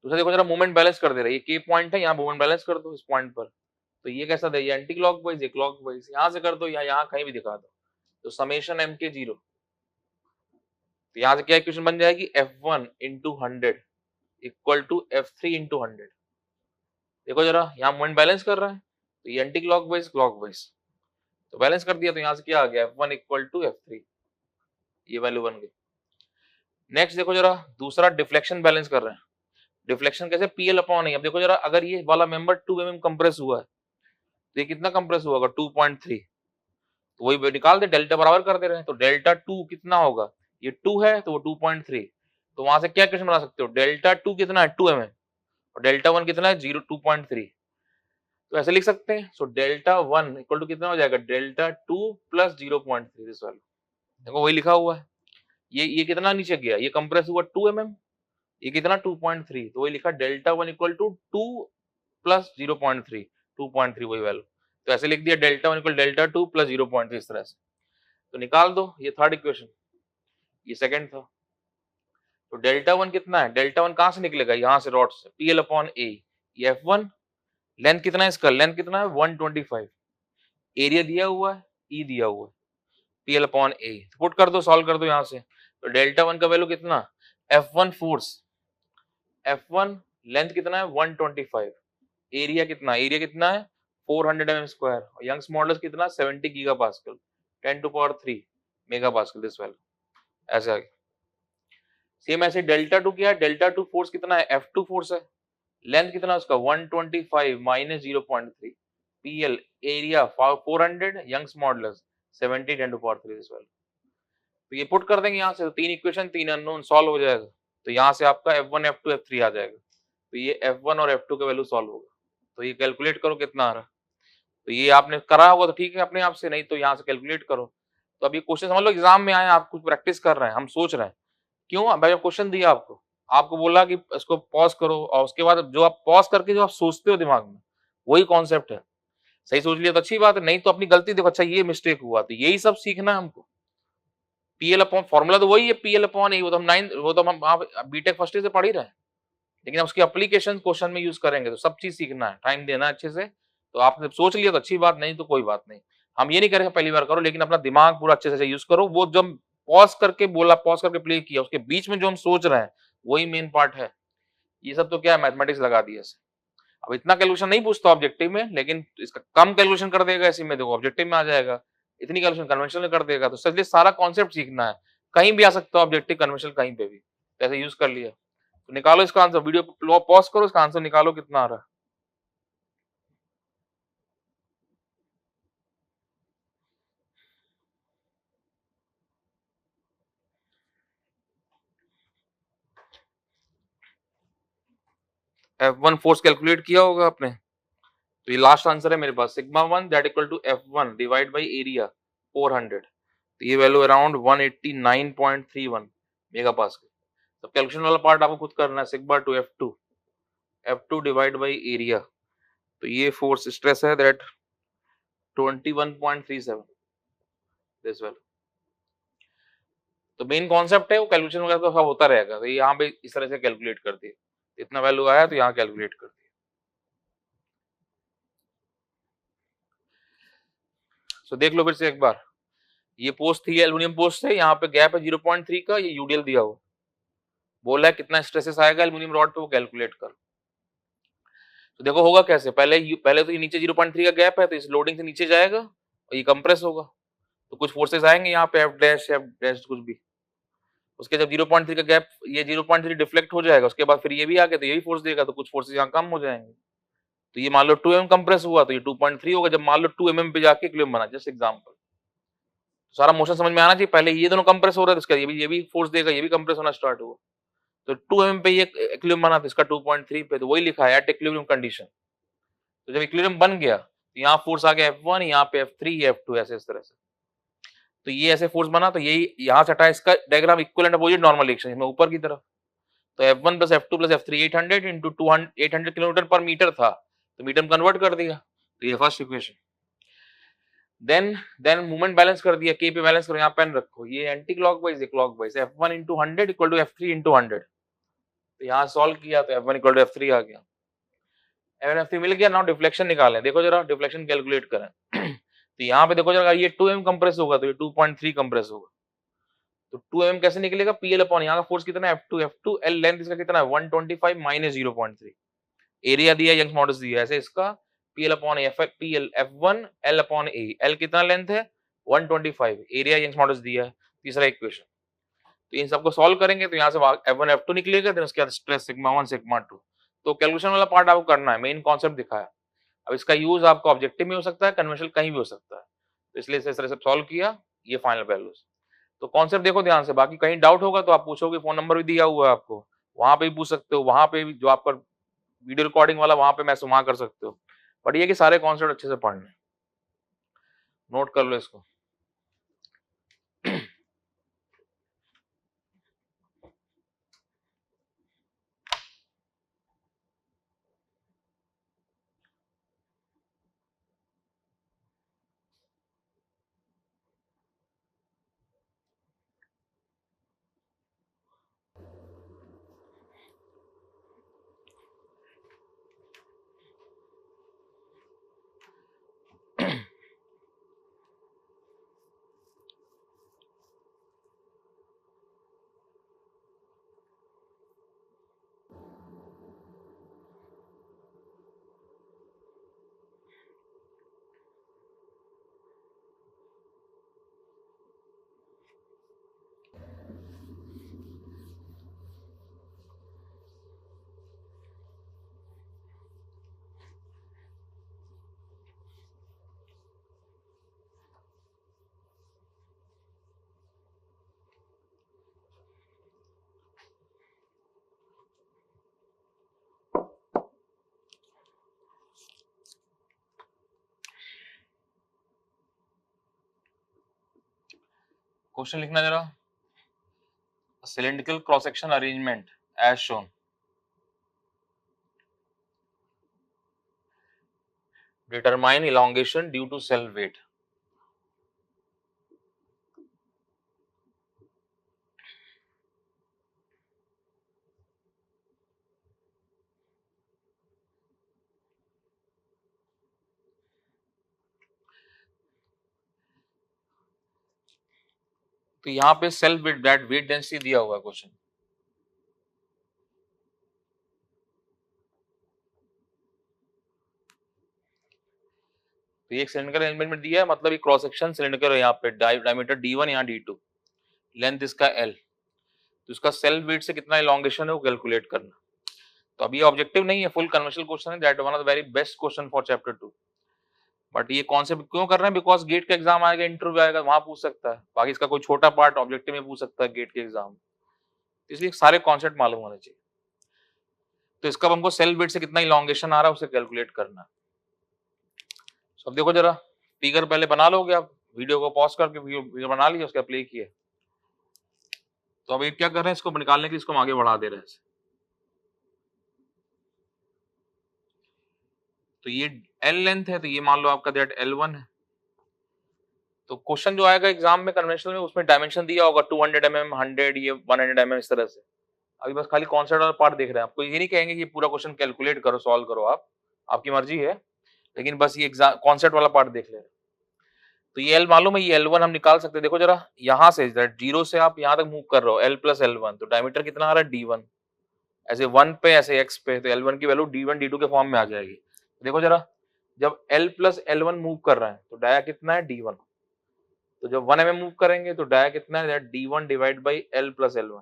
दूसरा देखो जरा मूवमेंट बैलेंस कर दे रहा है, ये के पॉइंट है, यहाँ मूवमेंट बैलेंस कर दो इस पॉइंट पर, तो ये कैसा दे, ये एंटी क्लॉकवाइज, ये क्लॉकवाइज, यहाँ से कर दो या यहाँ कहीं भी दिखा दो, तो समेशन एम के 0, तो यहाँ से क्या इक्वेशन बन जाएगी, F1 into 100 equal to F3 into 100। देखो जरा यहाँ मूवमेंट बैलेंस कर रहा है, तो ये एंटी क्लॉकवाइज क्लॉकवाइज, तो बैलेंस कर दिया, तो यहाँ से क्या आ गया, F1 इक्वल टू F3, ये वैल्यू बन गई। नेक्स्ट देखो जरा दूसरा डिफ्लेक्शन बैलेंस कर रहे हैं, डिफ्लेक्शन कैसे, PL अपॉन ए। अब देखो जरा अगर ये वाला मेंबर 2 mm कंप्रेस हुआ है, तो ये कितना कंप्रेस हुआ होगा, 2.3, तो वही निकाल दे, डेल्टा बराबर कर दे रहे हैं, तो डेल्टा 2 कितना होगा, ये 2 है तो वो 2.3, तो वहां से क्या क्वेश्चन बना सकते हो, डेल्टा 2 कितना है 2 mm और डेल्टा 1 कितना है 2.3, तो ऐसे लिख सकते हैं। सो डेल्टा 1 इक्वल टू कितना हो जाएगा, डेल्टा 2 प्लस 0.3, दिस वाला देखो वही लिखा हुआ है। ये कितना नीचे गया, ये कंप्रेस हुआ 2 mm, ये कितना 2.3, तो वही लिखा डेल्टा 1 इक्वल टू 2 प्लस 0.3, 2.3 वही वैल्यू, तो ऐसे लिख दिया डेल्टा 1 इक्वल डेल्टा 2 प्लस 0.3 इस तरह से, तो निकाल दो, ये थर्ड इक्वेशन, ये सेकंड था। तो डेल्टा 1 कितना है, डेल्टा 1 कहां से निकलेगा, यहां से रॉड से, PL अपॉन ए, ये F1, लेंथ कितना है इसका, लेंथ कितना है 125, एरिया दिया हुआ है, E दिया हुआ है, PL अपॉन ए, पुट कर दो, सॉल्व कर दो यहाँ से, तो डेल्टा 1 का वैल्यू कितना, F1 फोर्स, F1 लेंथ कितना है 125, एरिया कितना है 400 mm स्क्वायर, और यंग्स मॉडुलस कितना 70 giga pascal, 10 to power 3 mega pascal, this value ऐसे आ गया। सेम ऐसे डेल्टा 2 क्या है, डेल्टा 2 फोर्स कितना है, F2 फोर्स है, लेंथ कितना उसका 125 minus 0.3, PL area 400, Young's modulus 70, 10 to power 3, this value, तो ये पुट कर देंगे यहाँ से, तो तीन इक्वेशन तीन अननोन सॉल्व हो जाएगा, तो यहाँ से आपका F1 F2 F3 आ जाएगा, तो ये F1 और F2 का वैल्यू सॉल्व होगा, तो ये कैलकुलेट करो कितना आ रहा है, तो ये आपने करा होगा तो ठीक है अपने आप से, नहीं तो यहाँ से कैलकुलेट करो। तो अभी क्वेश्चन समझ लो एग्जाम में आए, आप कुछ प्रैक्टिस कर रहे हैं, हम सोच रहे हैं, क्यों भाई क्वेश्चन दिया आपको बोला कि इसको पॉज करो, और उसके बाद जो आप पॉज करके जो आप सोचते हो दिमाग में, वही कॉन्सेप्ट है, सही सोच लिया तो अच्छी बात है, नहीं तो अपनी गलती देखो, अच्छा ये मिस्टेक हुआ, तो यही सब सीखना है हमको। PL अपॉन फॉर्मूला तो वही है, PL अपॉन ए, वो तो हम बीटेक फर्स्ट ईयर से पढ़ ही रहे हैं, लेकिन उसकी एप्लीकेशन क्वेश्चन में यूज करेंगे, तो सब चीज सीखना है, टाइम देना है अच्छे से, तो आपने सोच लिया तो अच्छी बात, नहीं तो कोई बात नहीं, हम ये नहीं करेंगे पहली बार करो, लेकिन अपना दिमाग पूरा अच्छे से यूज करो, वो जब पॉज करके बोला, पॉज करके प्ले किया, उसके बीच में जो हम सोच रहे हैं वही मेन पार्ट है, ये सब तो क्या है मैथमेटिक्स लगा दिया। अब इतना कैलकुलेशन नहीं पूछता ऑब्जेक्टिव में, लेकिन इसका कम कैलकुलेशन कर देगा इसी में, देखो ऑब्जेक्टिव में आ जाएगा, इतनी कैलकुलेशन कन्वेंशनल कर देगा, तो इसलिए सारा कॉन्सेप्ट सीखना है, कहीं भी आ सकता है ऑब्जेक्टिव कन्वेंशनल कहीं पे भी, तो ऐसे यूज कर लिया, तो निकालो इसका आंसर, वीडियो पॉज करो, इसका आंसर निकालो कितना आ रहा है। F1 फोर्स कैलकुलेट किया होगा आपने, तो ये लास्ट आंसर है मेरे पास, sigma 1 that equal to F1 divide by area 400, तो ये वैल्यू अराउंड 189.31 मेगा पास्कल। तो कैलकुलेशन वाला पार्ट आपको खुद करना है, sigma two F2 divide by area, तो ये फोर्स स्ट्रेस है दैट 21.37, दिस वैल्यू, तो मेन कॉन्सेप्ट है वो कैलकुलेशन वगैरह तो सब होता रहेगा, तो यहाँ पे इस तरह से कैलकुलेट कर दिए, इतना वैल्यू आया तो यहाँ कैलकुलेट कर दिया। सो देख लो फिर से एक बार, ये पोस्ट थी एल्युमिनियम पोस्ट है, यहाँ पे गैप है 0.3 का, ये यूडीएल दिया हुआ, बोला है कितना स्ट्रेसेस आएगा एल्युमिनियम रॉड पे, वो कैलकुलेट कर, तो देखो होगा कैसे, पहले तो ये नीचे 0.3 का गैप है, तो इस लोडिंग से नीचे जाएगा और ये कंप्रेस होगा, तो कुछ फोर्सेस आएंगे यहाँ पे F' कुछ भी, उसके जब 0.3 का गैप, ये 0.3 डिफ्लेक्ट हो जाएगा, उसके बाद फिर ये भी आ गया तो ये भी फोर्स देगा, तो कुछ फोर्सेस यहाँ कम हो जाएंगे, तो ये मान लो 2 mm कंप्रेस हुआ तो ये 2.3 होगा, जब मान लो 2 mm पे जाके इक्विलिब्रियम बना, जस्ट एग्जांपल, सारा मोशन समझ में आना चाहिए, पहले ये दोनों कंप्रेस हो रहा है, तो इसका ये भी फोर्स देगा, ये भी कंप्रेस होना स्टार्ट हुआ, तो 2 mm पे ये इक्विलिब्रियम बना, तो इसका 2.3 पे, तो वही लिखा है एट इक्विलिब्रियम कंडीशन, तो जब इक्विलिब्रियम बन गया तो यहाँ फोर्स आ गया F1, यहाँ पे F3, F2, ऐसे इस तरह से, तो ये ऐसे फोर्स बना, तो यही यहाँ से हटा, इसका diagram equal opposite normal direction में ऊपर की तरफ, तो F1 plus F2 plus F3 800 into 800 kilometre पर मीटर था, तो मीटर में कन्वर्ट कर दिया, तो ये first equation. Then movement balance कर दिया, के पे बैलेंस करो, यहाँ पेन रखो, ये anticlockwise, clockwise, F1 into 100 equal to F3 into 100। तो यहाँ सॉल्व किया तो F1 इक्वल टू F3 आ गया, F1 F3 मिल गया। नाउ डिफ्लेक्शन निकालें, देखो जरा डिफ्लेक्शन कैलकुलेट करें। तो यहाँ पे देखो जरा, ये 2m कंप्रेस होगा तो ये 2.3 कंप्रेस होगा, तो 2m कैसे निकलेगा, PL अपॉन यहाँ का फोर्स कितना है F2, L लेंथ इसका कितना है 125 माइनस 0.3, एरिया दिया, यंग्स मॉडल्स दिया, ऐसे इसका PL upon PL F1 L upon A, L कितना लेंथ है 125, एरिया यंग्स मॉडल्स दिया है, तीसरा इक्वेशन। तो इन सबको सॉल्व करेंगे तो यहाँ से F1 F2 निकलेगा, देन उसके बाद स्ट्रेस सिग्मा 1 सिग्मा 2। तो कैलकुलेशन वाला पार्ट आपको करना है, मेन कॉन्सेप्ट दिखाया। अब इसका यूज आपको ऑब्जेक्टिव में हो सकता है, कन्वेंशनल कहीं भी हो सकता है, तो इसलिए इस तरह से सॉल्व किया, ये फाइनल वैल्यूज। तो कॉन्सेप्ट देखो ध्यान से, बाकी कहीं डाउट होगा तो आप पूछोगे, फोन नंबर भी दिया हुआ है आपको, वहां पे भी पूछ सकते हो, वहां पे भी जो आपका वीडियो रिकॉर्डिंग वाला वहां पे मैसेज वहां कर सकते हो। बट ये कि सारे कॉन्सेप्ट अच्छे से पढ़ने, नोट कर लो इसको। क्वेश्चन लिखना जरा, cylindrical cross section arrangement as shown, determine elongation due to cell weight। तो यहाँ पे self weight, that weight density दिया हुआ है क्वेश्चन। तो ये एक सिलिंड्रिकल अरेंजमेंट में दिया है, मतलब ये क्रॉस सेक्शन सिलिंड्रिकल है, यहाँ पे डायमीटर D1, यहाँ D2, लेंथ इसका L, तो इसका सेल वेट से कितना इलोंगेशन है वो कैलकुलेट करना। तो अभी ऑब्जेक्टिव नहीं है, फुल कन्वर्सेशनल क्वेश्चन है, that one of the very best question for chapter 2। But ये कॉन्सेप्ट क्यों कर रहे हैं, बिकॉज गेट का एग्जाम आएगा, इंटरव्यू आएगा, वहां पूछ सकता है, बाकी इसका कोई छोटा पार्ट ऑब्जेक्टिव में पूछ सकता है गेट के एग्जाम, इसलिए सारे कॉन्सेप्ट मालूम होने चाहिए। तो इसका हमको सेल वेट से कितना इलोंगेशन आ रहा है उसे कैलकुलेट करना। अब देखो जरा, फिगर पहले बना लोगे आप, वीडियो को पॉज करके फिगर बना लिया, उसका प्ले किया। तो अब ये क्या कर रहे हैं, इसको निकालने के लिए इसको हम आगे बढ़ा दे रहे हैं। तो ये L लेंथ है, तो ये मान लो आपका दैट L1 है। तो क्वेश्चन जो आएगा एग्जाम में कन्वेंशनल में, उसमें डायमेंशन दिया होगा 200 mm, 100, ये 100 mm, इस तरह से। अभी बस खाली कॉन्सेप्ट वाला पार्ट देख रहे हैं, आपको ये नहीं कहेंगे कि पूरा क्वेश्चन कैलकुलेट करो, सॉल्व करो, आप आपकी मर्जी है, लेकिन बस ये एग्जाम कॉन्सेप्ट वाला पार्ट देख ले रहे हैं। तो ये L मालूम है, ये L1 हम निकाल सकते हैं। देखो जरा, यहाँ से जीरो से आप यहाँ तक मूव कर रहे हो, L प्लस L1, तो डायमीटर कितना आ रहा है D1, ऐसे 1 पे ऐसे x पे, तो L1 की वैल्यू D1 D2 के फॉर्म में आ जाएगी। देखो जरा, जब L प्लस L1 मूव कर रहा है तो डाया कितना है D1, तो जब 1 mm मूव करेंगे तो डाया कितना है D1 divide by L plus L1।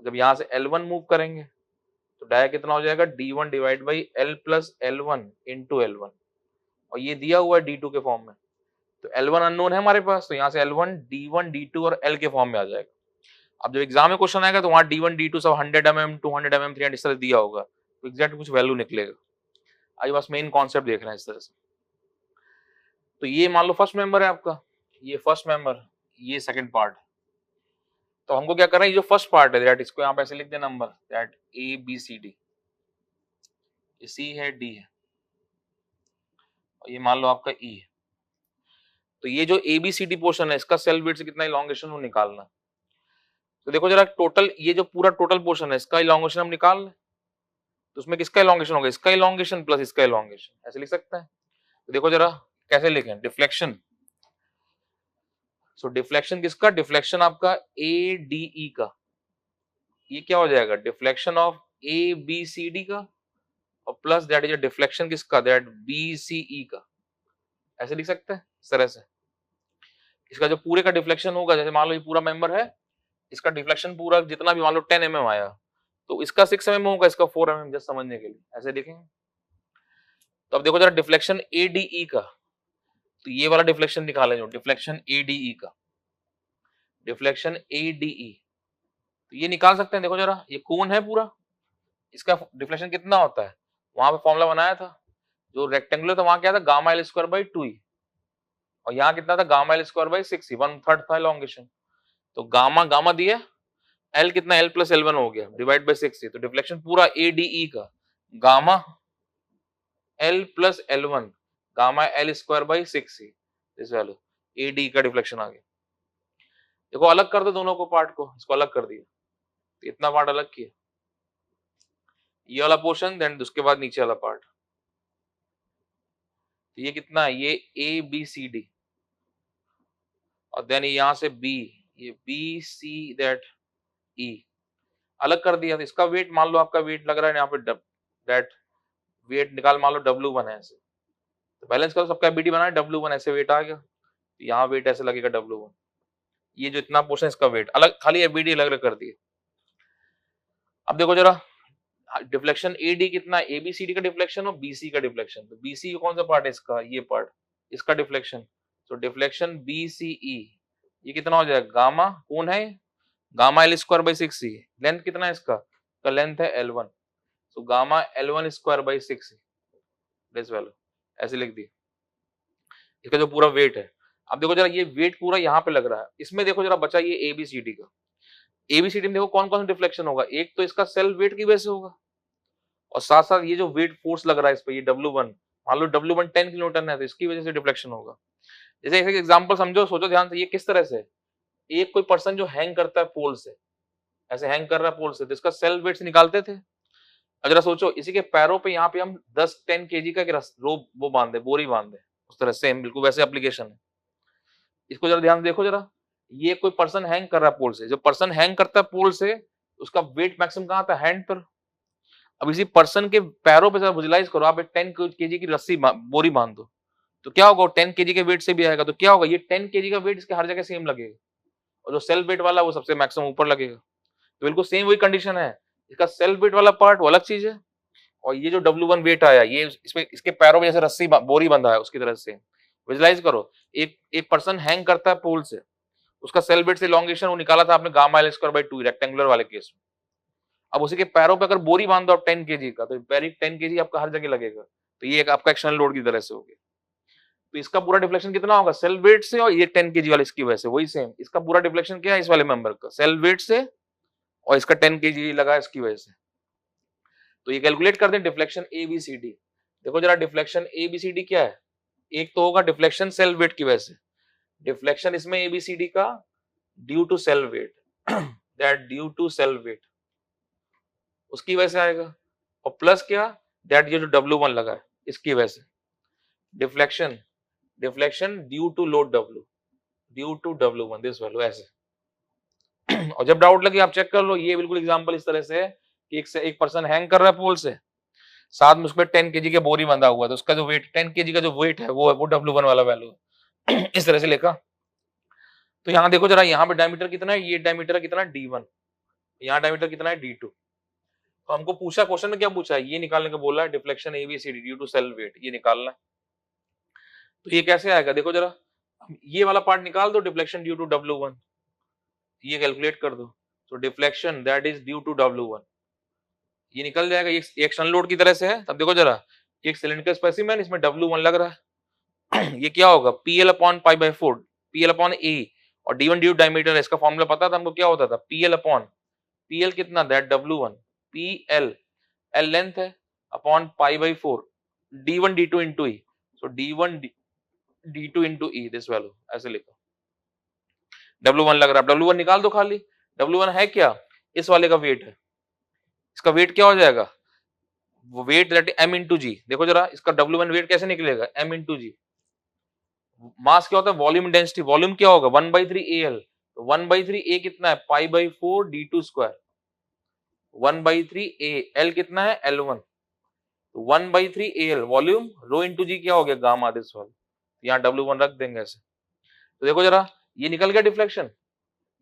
जब यहाँ से L1 मूव करेंगे तो डाया कितना हो जाएगा D1 divide by L plus L1 into L1, और ये दिया हुआ है D2 के फॉर्म में, तो L1 अननोन है हमारे पास, तो यहाँ से L1 D1 D2 और L के फॉर्म में आ जाएगा। अब जब एग्जाम में क्वेश्चन आएगा तो वहां D1 D2 सब 100 mm 200 mm 300 इस तरह दिया होगा, तो एग्जैक्ट कुछ वैल्यू निकलेगा। आज बस मेन कॉन्सेप्ट देख रहे हैं इस तरह से। तो ये मान लो फर्स्ट मेंबर है आपका, ये फर्स्ट मेंबर, ये सेकंड पार्ट। तो हमको क्या करना है, ये जो फर्स्ट पार्ट है दैट, इसको यहाँ पे ऐसे लिख दे नंबर, दैट ABCD, ये C है, D है, और ये मान लो आपका E है। तो ये जो ABCD पोर्शन है इसका सेल वेट से कितना इलॉन्गेशन वो निकालना। तो देखो जरा टोटल ये जो पूरा टोटल पोर्शन है इसका इलॉन्गेशन हम निकाल लें, तो उसमें किसका इलॉन्गेशन होगा, इसका इलॉन्गेशन प्लस इसका इलॉन्गेशन, ऐसे लिख सकते हैं। तो देखो जरा कैसे लिखें, डिफ्लेक्शन, सो डिफ्लेक्शन किसका, डिफ्लेक्शन आपका ADE का, ये क्या हो जाएगा, डिफ्लेक्शन ऑफ ABCD का, और प्लस दैट इज डिफ्लेक्शन किसका, दैट BCE का, ऐसे लिख सकते हैं इस तरह से। इसका जो पूरे का डिफ्लेक्शन होगा, जैसे मान लो ये पूरा मेंबर है, इसका डिफ्लेक्शन पूरा जितना भी मान लो 10 mm आया, तो इसका 6 mm होगा, इसका 4 mm, जस्ट समझने के लिए ऐसे लिखेंगे। तो अब देखो जरा डिफ्लेक्शन ADE का, तो ये वाला डिफ्लेक्शन निकाले जो डिफ्लेक्शन ADE का, डिफ्लेक्शन ADE, तो ये निकाल सकते हैं। देखो जरा ये कोन है पूरा, इसका डिफ्लेक्शन कितना होता है, वहां पे फॉर्मूला बनाया था, जो रेक्टेंगुलर था वहां क्या था, gamma L square by 2E, और यहाँ कितना था, gamma L square by 6E, 1/3 था इलॉन्गेशन। तो गामा गामा दिया, L कितना, L प्लस L1 हो गया, डिवाइड बाई 6E, तो डिफ्लेक्शन पूरा ADE का gamma L plus L1 gamma L square by 6E, इस वैल्यू ADE का डिफ्लेक्शन आ गया। देखो अलग कर दो दोनों को, पार्ट को, इसको अलग कर दिया, तो इतना पार्ट अलग किया, ये वाला पोर्शन, देन उसके बाद नीचे वाला पार्ट, तो ये कितना है, ये ABCD, और देन यहाँ से B, ये BC दैट E, अलग कर दिया। तो इसका वेट मान लो आपका वेट लग रहा है यहाँ पे, दैट वेट निकाल, मान लो W1 है ऐसे, तो बैलेंस करो, सबका BD बना है, W1 ऐसे वेट आ गया, तो यहाँ वेट ऐसे लगेगा W1, ये जो इतना पोर्शन इसका वेट अलग, खाली BD अलग अलग कर दिए। अब देखो जरा डिफ्लेक्शन AD कितना, ABCD का डिफ्लेक्शन और BC का डिफ्लेक्शन, तो BC कौन सा पार्ट है इसका, ये पार्ट, इसका डिफ्लेक्शन, तो डिफ्लेक्शन BCE, ये कितना हो जाएगा, गामा कौन है, gamma L square by 6E, length कितना है इसका, का लेंथ है L1, तो gamma L1 square by 6E, this value ऐसे लिख दी, इसका जो पूरा वेट है। अब देखो जरा ये वेट पूरा यहाँ पे लग रहा है, इसमें देखो जरा बचा ये ABCD का, ABCD में देखो कौन कौन सा डिफ्लेक्शन होगा, एक तो इसका सेल वेट की वजह से होगा, और साथ साथ ये जो वेट फोर्स लग रहा है इस पे, ये W1, मान लो W1 10 किलोन्यूटन है, तो इसकी वजह से डिफ्लेक्शन होगा। जैसे एक एग्जांपल समझो, सोचो ध्यान से, ये किस तरह से, एक कोई पर्सन जो हैंग करता है पोल से, ऐसे हैंग कर रहा है पोल से, तो इसका सेल वेट से निकालते थे। अब जरा सोचो इसी के पैरों पे यहाँ पे हम 10-10 kg का रोप वो बांध दे, बोरी बांध दे, उस तरह से बिल्कुल वैसे एप्लीकेशन है। इसको जरा ध्यान देखो जरा, ये कोई पर्सन हैंग कर रहा है पोल से, जो पर्सन हैंग करता है पोल से, उसका वेट मैक्सिमम कहाँ आता है, हैंड पर। अब इसी पर्सन के पैरों पे जरा विजुलाइज करो, आप एक 10 kg की रस्सी बोरी बांध दो, तो क्या होगा, 10 kg के वेट से भी आएगा, तो क्या होगा, ये 10 kg का वेट इसके हर जगह सेम लगेगा, और जो सेल वेट वाला वो सबसे मैक्सिमम ऊपर लगेगा। तो बिल्कुल सेम वही कंडीशन है, इसका सेल वेट वाला पार्ट वो अलग चीज है, और ये जो W1 वेट आया, ये इसमें इसके पैरों में जैसे रस्सी बोरी बंधा है उसकी तरह से विजुलाइज करो। एक पर्सन हैंग करता है पोल से, उसका सेल वेट से इलॉन्गेशन वो निकाला था आपने, gamma L square by 2 rectangular वाले केस में। अब उसी के पैरों पे अगर बोरी बांध दो आप 10 kg का, तो पैर 10 kg आपका हर जगह लगेगा, तो ये एक आपका एक्सटर्नल लोड की तरह से हो गया। तो इसका पूरा डिफ्लेक्शन कितना होगा, सेल वेट से, और ये 10 kg वाला इसकी वजह से, वही सेम इसका पूरा डिफ्लेक्शन क्या है, इस वाले मेंबर का सेल वेट से, और इसका 10 kg लगा इसकी वजह से। तो ये कैलकुलेट कर दें डिफ्लेक्शन ABCD। देखो जरा डिफ्लेक्शन ABCD क्या है, एक तो होगा डिफ्लेक्शन सेल वेट की वजह से, डिफ्लेक्शन इसमें ABCD का due to self weight, that due to self weight उसकी वजह से आएगा, और प्लस क्या, दैट ये जो W1 लगा है इसकी वजह से, deflection deflection due to load W, due to W1 this value ऐसे। और जब डाउट लगे आप चेक कर लो, ये बिल्कुल एग्जांपल इस तरह से है कि एक पर्सन हैंग कर रहा है पोल से, साथ में उसमें 10 kg के बोरी बंधा हुआ है, तो उसका जो वेट 10 kg का जो वेट है वो W1 वाला वैल्यू इस तरह से लिखा। तो यहाँ देखो जरा, यहाँ पे डायमीटर कितना है, ये डायमीटर कितना है D1, यहाँ डायमीटर कितना है D2। तो हमको पूछा क्वेश्चन में क्या पूछा है, ये निकालने का बोला है, deflection ABCD due to self weight, ये निकालना है। तो ये कैसे आएगा, देखो जरा, ये वाला पार्ट निकाल दो, डिफ्लेक्शन ड्यू टू W1, ये कैलकुलेट कर दो, तो deflection that is due to W1, ये निकल जाएगा, ये एक्सटर्नल लोड की तरह से है। तब देखो जरा, एक सिलेंडर स्पेसिमेन, इसमें W1 लग रहा है ये क्या होगा, PL/π/4, PL/A, और D1 ड्यू डायमीटर है, इसका फॉर्मूला पता था हमको, क्या होता था, PL कितना, that W1, PL L length है, upon π/4, D1 D2 into E, so D1 D2 into E, this value ऐसे लिखो। W1 लग रहा है, W1 निकाल दो खाली। W1 है क्या, इस वाले का वेट है, इसका वेट क्या हो जाएगा, वो वेट दैट m इंटू जी। देखो जरा इसका W1 वेट कैसे निकलेगा, m इंटू जी। मास क्या होता है, वॉल्यूम डेंसिटी, वॉल्यूम क्या होगा 1/3 AL, तो 1/3 A कितना है, π/4 D2 स्क्वायर, 1/3 A, L कितना है L1, तो 1/3 AL वॉल्यूम, रो इंटू जी क्या हो गया, गामा, दिस वाला, यहाँ W1 रख देंगे ऐसे। तो देखो जरा ये निकल गया डिफ्लेक्शन,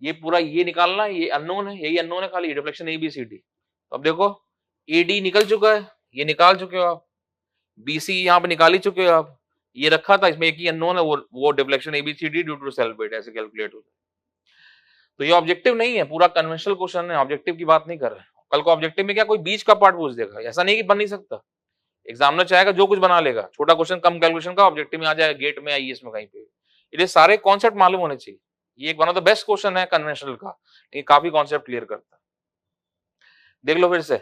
ये पूरा ये निकालना है, ये अननोन है, यही अननोन है खाली, डिफ्लेक्शन ABCD। तो अब देखो AD निकल चुका है, ये निकाल चुके हो आप, BC यहाँ पे निकाल ही चुके हो आप, ये रखा था, इसमें एक ही अननोन है, वो deflection ABCD due to self weight ऐसे कैलकुलेट हो जाए। तो ये ऑब्जेक्टिव नहीं है, पूरा कन्वेंशनल क्वेश्चन है, ऑब्जेक्टिव की बात नहीं कर रहे। कल को ऑब्जेक्टिव में क्या कोई बीच का पार्ट पूछ देगा, ऐसा नहीं कि बन नहीं सकता, एग्जामिनर चाहेगा जो कुछ बना लेगा, छोटा क्वेश्चन कम कैलकुलेशन का ऑब्जेक्टिव में आ जाएगा, गेट में आईएएस में कहीं पे, ये सारे कॉन्सेप्ट मालूम होने चाहिए। ये एक one of the best question है कन्वेंशनल का, ये काफी कॉन्सेप्ट क्लियर करता है। देख लो फिर से,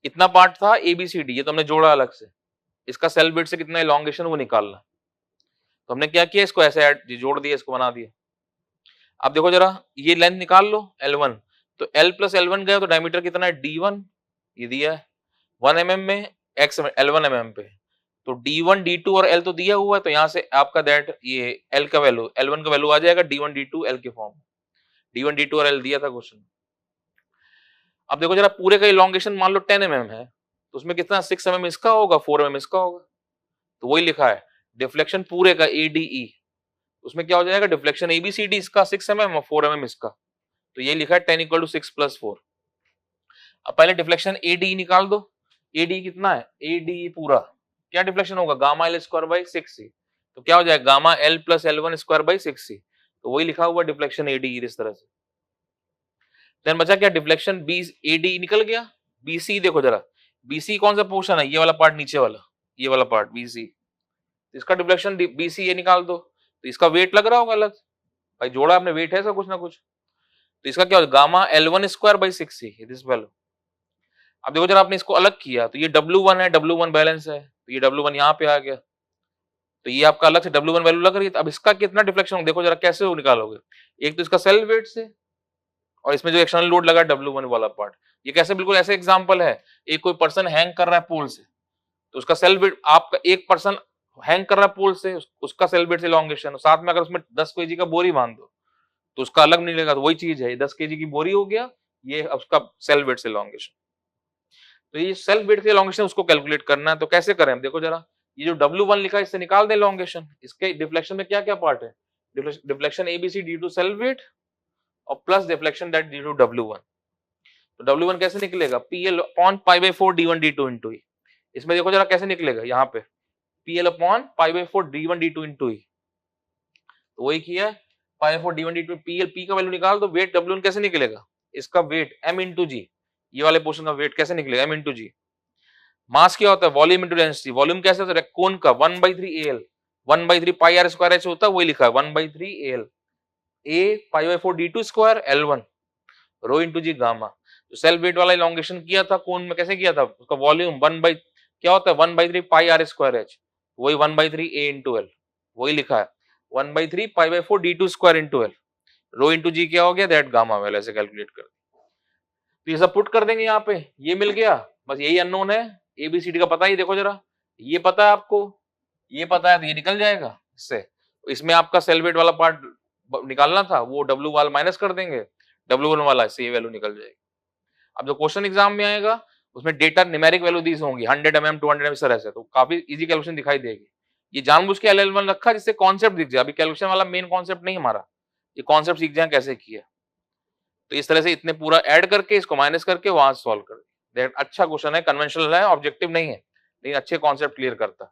इतना पार्ट था ABCD, ये तो हमने जोड़ा अलग से, इसका सेल बिट से कितना इलॉन्गेशन वो निकालना, तो हमने क्या किया, इसको ऐसे ऐड जोड़ दिया, इसको बना दिया। अब देखो जरा ये लेंथ निकाल लो L1, तो L प्लस L1 गया तो डायमीटर कितना है D1, ये दिया है 1 mm में, x L1 mm पे, तो D1 D2 और L तो दिया हुआ है, तो यहाँ से आपका दैट ये L का वैल्यू, L1 का वैल्यू आ जाएगा D1 D2 L के फॉर्म, D1 D2 और L दिया था क्वेश्चन। अब देखो जरा पूरे का इलॉन्गेशन मान लो 10 mm है, तो उसमें कितना 6 mm इसका होगा, 4 mm इसका होगा, तो वही लिखा है डिफ्लेक्शन पूरे का ADE, उसमें क्या हो जाएगा, डिफ्लेक्शन ABCD इसका 6 mm और 4 mm इसका, तो ये लिखा है 10 = 6 + 4। अब पहले डिफ्लेक्शन ADE निकाल दो, ADE कितना है, ADE पूरा क्या डिफ्लेक्शन होगा, gamma L square by 6c, तो क्या हो जाएगा gamma L plus L1 square by 6c, तो वही लिखा हुआ डिफ्लेक्शन ADE इस तरह से। देन बचा क्या, डिफ्लेक्शन ADE निकल गया, BC देखो जरा, BC कौन सा पोर्शन है, ये वाला पार्ट नीचे वाला, ये वाला पार्ट BC, इसका डिफ्लेक्शन BC ये निकाल दो, तो इसका वेट लग रहा होगा अलग, भाई जोड़ा आपने, वेट है इसका कुछ ना कुछ, तो इसका क्या होगा gamma L1 square by 6c, this value. अब देखो जरा आपने इसको अलग किया, तो ये W1 है, W1 बैलेंस है, तो ये W1 यहाँ पे आ गया, तो ये आपका अलग से W1 वैल्यू लग रही है, तो अब इसका कितना डिफ्लेक्शन होगा, देखो जरा कैसे वो निकालोगे, एक तो इसका सेल वेट से, और इसमें जो एक्सटर्नल लोड लगा W1 वाला पार्ट, ये कैसे, बिल्कुल ऐसे एग्जांपल है, एक कोई पर्सन हैंग कर रहा है पोल से, तो उसका सेल वेट, आपका एक पर्सन हैंग कर रहा है पोल से, उसका सेल वेट से इलॉन्गेशन, साथ में अगर उसमें 10 kg का बोरी बांध दो तो उसका अलग नहीं लगेगा, तो वही चीज है, 10 kg की बोरी हो गया, ये उसका सेल वेट से इलॉन्गेशन, तो ये सेल्फ वेट के इलॉन्गेशन उसको कैलकुलेट करना है, तो कैसे करें, देखो जरा ये जो W1 लिखा है इससे निकाल दे इलॉन्गेशन, इसके डिफ्लेक्शन में क्या क्या पार्ट है, deflection ABC due to self weight और plus deflection that due to W1, तो W1 कैसे निकलेगा, PL upon π/4 D1 D2 into ई, इसमें देखो जरा कैसे निकलेगा, यहाँ पे PL upon π/4 D1 D2 into ई, तो वही किया है π/4 D1 D2, PL P का वैल्यू निकाल दो, वेट W1 कैसे निकलेगा, इसका वेट M इंटू जी, ये वाले पोर्शन का वेट कैसे निकलेगा, M इंटू जी। मास क्या होता है, वॉल्यूम इंटू डेंसिटी, वॉल्यूम कैसे होता है, कोन का 1/3 AL, 1/3 pi R square H होता है, वही लिखा है 1/3 AL, A π/4 D2 square L1 rho into g gamma, तो सेल वेट वाला इलॉन्गेशन किया था कोन में, कैसे किया था, उसका वॉल्यूम 1 क्या होता है 1/3 पाई आर स्क्वायर एच, वही 1/3 A इंटू L, वही लिखा है 1/3 π/4 D2 स्क्वायर इंटू L, रो इंटू जी क्या हो गया, दैट गामा वैल्यू, ऐसे कैलकुलेट कर, तो ये सब पुट कर देंगे यहाँ पे, ये मिल गया, बस यही अननोन है, ABCD का पता ही, देखो जरा ये पता है आपको, ये पता है, तो ये निकल जाएगा इससे, तो इसमें आपका सेल वेट वाला पार्ट निकालना था, वो W वाला माइनस कर देंगे, W1 वाला, इससे ये वैल्यू निकल जाएगी। अब जो क्वेश्चन एग्जाम में आएगा उसमें डेटा न्यूमेरिक वैल्यू दी होंगी 100 mm 200 mm इस तरह से, तो काफी इजी कैलकुलेशन दिखाई देगी, ये जानबूझ के LL1 रखा जिससे कॉन्सेप्ट दिख जाए, अभी कैलकुलेशन वाला मेन कॉन्सेप्ट नहीं हमारा, ये कॉन्सेप्ट सीख जाए कैसे किया, तो इस तरह से इतने पूरा ऐड करके इसको माइनस करके वहां सॉल्व कर दिया, अच्छा क्वेश्चन है, कन्वेंशनल है, ऑब्जेक्टिव नहीं है, लेकिन अच्छे कॉन्सेप्ट क्लियर करता है,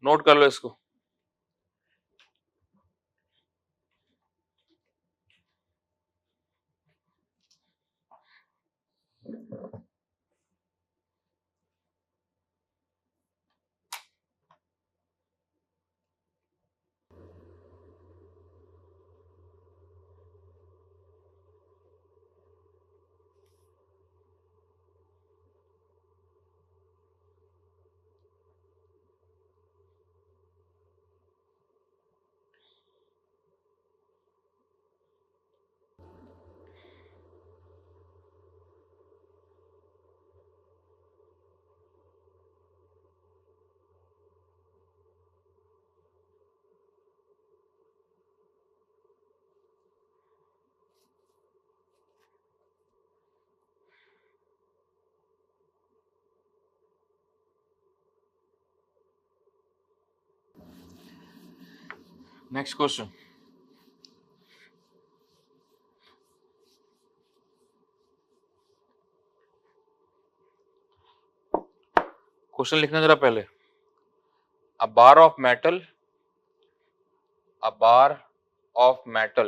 नोट कर लो इसको। नेक्स्ट क्वेश्चन, क्वेश्चन लिखना जरा पहले। A bar of metal, a bar of metal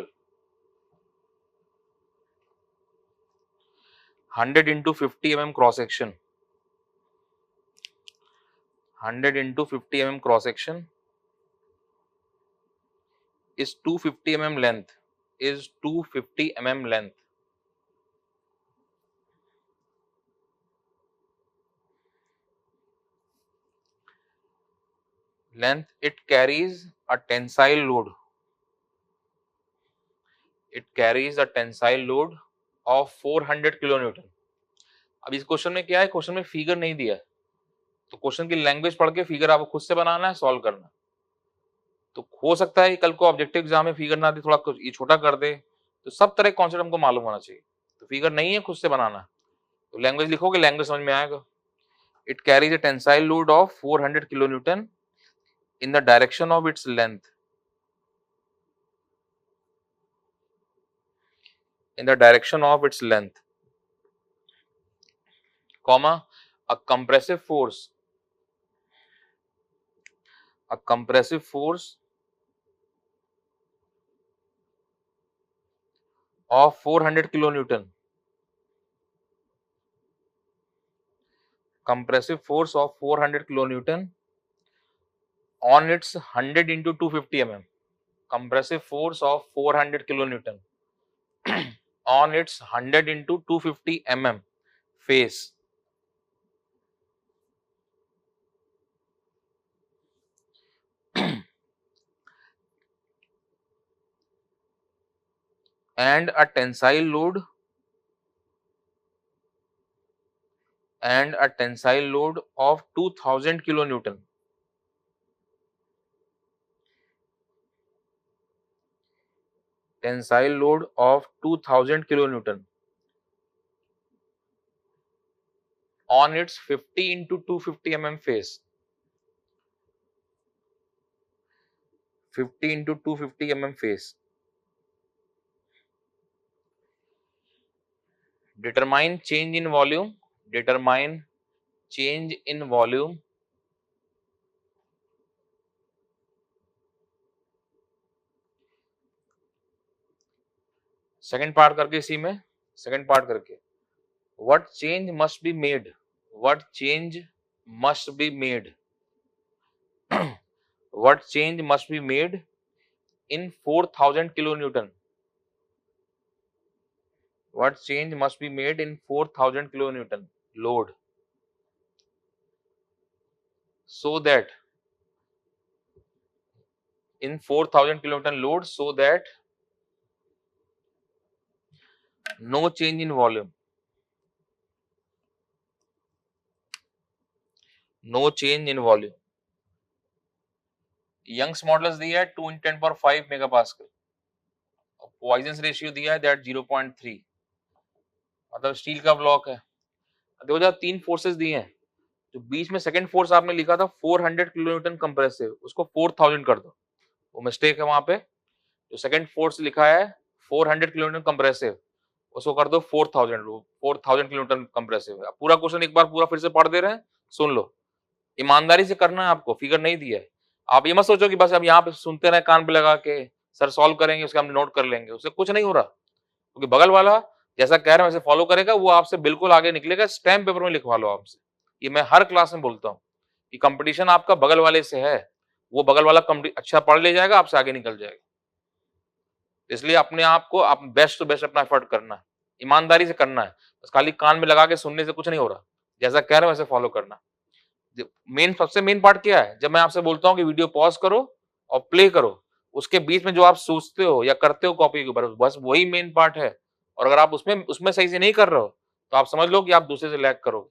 100 into 50 mm cross section, 100 into 50 mm cross section is 250 mm length, is 250 mm length. Length, it carries a tensile load, it carries a tensile load of 400 kilonewton. अब इस question में क्या है, question में figure नहीं दिया है, तो क्वेश्चन की लैंग्वेज पढ़ के फिगर आपको खुद से बनाना है, सॉल्व करना है। तो हो सकता है कल को ऑब्जेक्टिव एग्जाम में फिगर ना दे, थोड़ा ये छोटा कर दे, तो सब तरह कॉन्सेप्ट हमको मालूम होना चाहिए। तो फिगर नहीं है, खुद से बनाना, तो लैंग्वेज लिखोगे, लैंग्वेज समझ में आएगा। It carries a tensile load of 400 kilonewton in the direction of its length, in the direction of its length, comma, a compressive force of 400 kilonewton, compressive force of 400 kilonewton on its 100 into 250 mm, compressive force of 400 kilonewton on its 100 into 250 mm face and a tensile load of 2000 kilonewton, tensile load of 2000 kilonewton on its 50 into 250 mm face, 50 into 250 mm face. Determine change in volume, determine change in volume second part करके, इसी में second part करके, what change must be made, what change must be made what change must be made in 4000 kilonewton, what change must be made in 4000 kilonewton load so that in 4000 kilonewton load so that no change in volume, no change in volume. Young's modulus दिया है 2 × 10⁵ megapascal, Poisson ratio दिया है that 0.3, मतलब steel का block है। देखो जब 3 forces दिए हैं, जो बीच में सेकंड फोर्स आपने लिखा था 400 किलोन्यूटन कंप्रेसिव, उसको 4000 कर दो, वो मिस्टेक है वहां पे। जो सेकंड फोर्स लिखा है 400 किलोन्यूटन कंप्रेसिव, उसको कर दो 4000, 4000 किलोन्यूटन कंप्रेसिव। पूरा क्वेश्चन एक बार पूरा फिर से पढ़ दे रहे हैं, सुन लो, ईमानदारी से करना है आपको, फिगर नहीं दिया है। आप ये मत सोचो कि बस अब यहाँ पे सुनते रहे कान पे लगा के, सर सॉल्व करेंगे उसके हम नोट कर लेंगे, उससे कुछ नहीं हो रहा, क्योंकि बगल वाला जैसा कह रहे हैं वैसे फॉलो करेगा, वो आपसे बिल्कुल आगे निकलेगा। स्टैम्प पेपर में लिखवा लो आपसे, ये मैं हर क्लास में बोलता हूँ कि कंपटीशन आपका बगल वाले से है, वो बगल वाला अच्छा पढ़ ले जाएगा, आपसे आगे निकल जाएगा। इसलिए अपने आप को आप बेस्ट टू बेस्ट अपना एफर्ट करना है, ईमानदारी से करना है, बस खाली कान में लगा के सुनने से कुछ नहीं हो रहा, जैसा कह रहे हो वैसे फॉलो करना। मेन सबसे मेन पार्ट क्या है, जब मैं आपसे बोलता हूँ कि वीडियो पॉज करो और प्ले करो, उसके बीच में जो आप सोचते हो या करते हो कॉपी के ऊपर, बस वही मेन पार्ट है। और अगर आप उसमें सही से नहीं कर रहे हो, तो आप समझ लो कि आप दूसरे से लैग करोगे,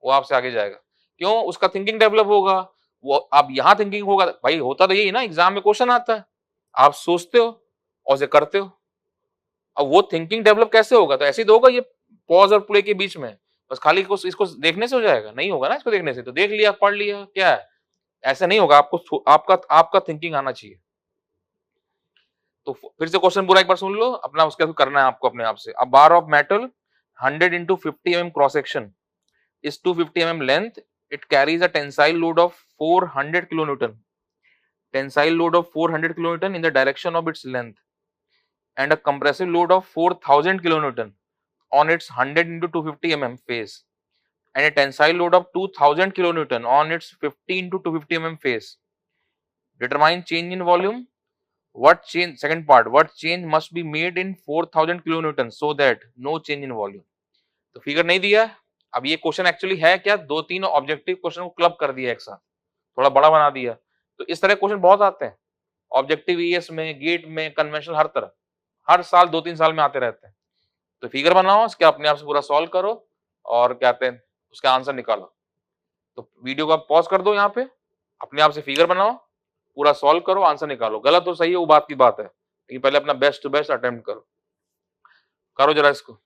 वो आपसे आगे जाएगा। क्यों? उसका थिंकिंग डेवलप होगा, वो आप यहाँ थिंकिंग होगा। भाई होता तो यही ना, एग्जाम में क्वेश्चन आता है, आप सोचते हो और उसे करते हो, अब वो थिंकिंग डेवलप कैसे होगा? तो ऐसे ही तो होगा, ये पॉज और प्ले के बीच में, बस खाली इसको देखने से हो जाएगा? नहीं होगा ना, इसको देखने से। तो देख लिया, पढ़ लिया, क्या है, ऐसा नहीं होगा। आपको आपका थिंकिंग आना चाहिए। तो फिर से क्वेश्चन पूरा एक बार सुन लो अपना, उसके बाद करना है आपको अपने आप से। अ bar of metal 100 into 50 mm cross section is 250 mm length. It carries a tensile load of 400 kilonewton. Tensile load of 400 kilonewton in the direction of its length, and a compressive load of 4000 kilonewton on its 100 into 250 mm face, and a tensile load of 2000 kilonewton on its 50 into 250 mm face. Determine change in volume. What change? Second part. What change must be made in 4000 kilonewton so that no change in volume? तो figure नहीं दिया। अब ये question actually है क्या, दो तीन objective question को क्लब कर दिया एक साथ, थोड़ा बड़ा बना दिया। तो इस तरह क्वेश्चन बहुत आते हैं ऑब्जेक्टिव ईएस में, गेट में, कन्वेंशनल, हर तरह, हर साल 2-3 साल में आते रहते हैं। तो फिगर बनाओ, इसके अपने आप से पूरा सॉल्व करो और क्या कहते हैं उसका आंसर निकालो। तो वीडियो को आप पॉज कर दो, यहाँ पे अपने आप से फिगर बनाओ, पूरा सॉल्व करो, आंसर निकालो। गलत हो सही है वो बात की बात है, लेकिन पहले अपना बेस्ट टू बेस्ट अटेम्प्ट करो। करो जरा इसको।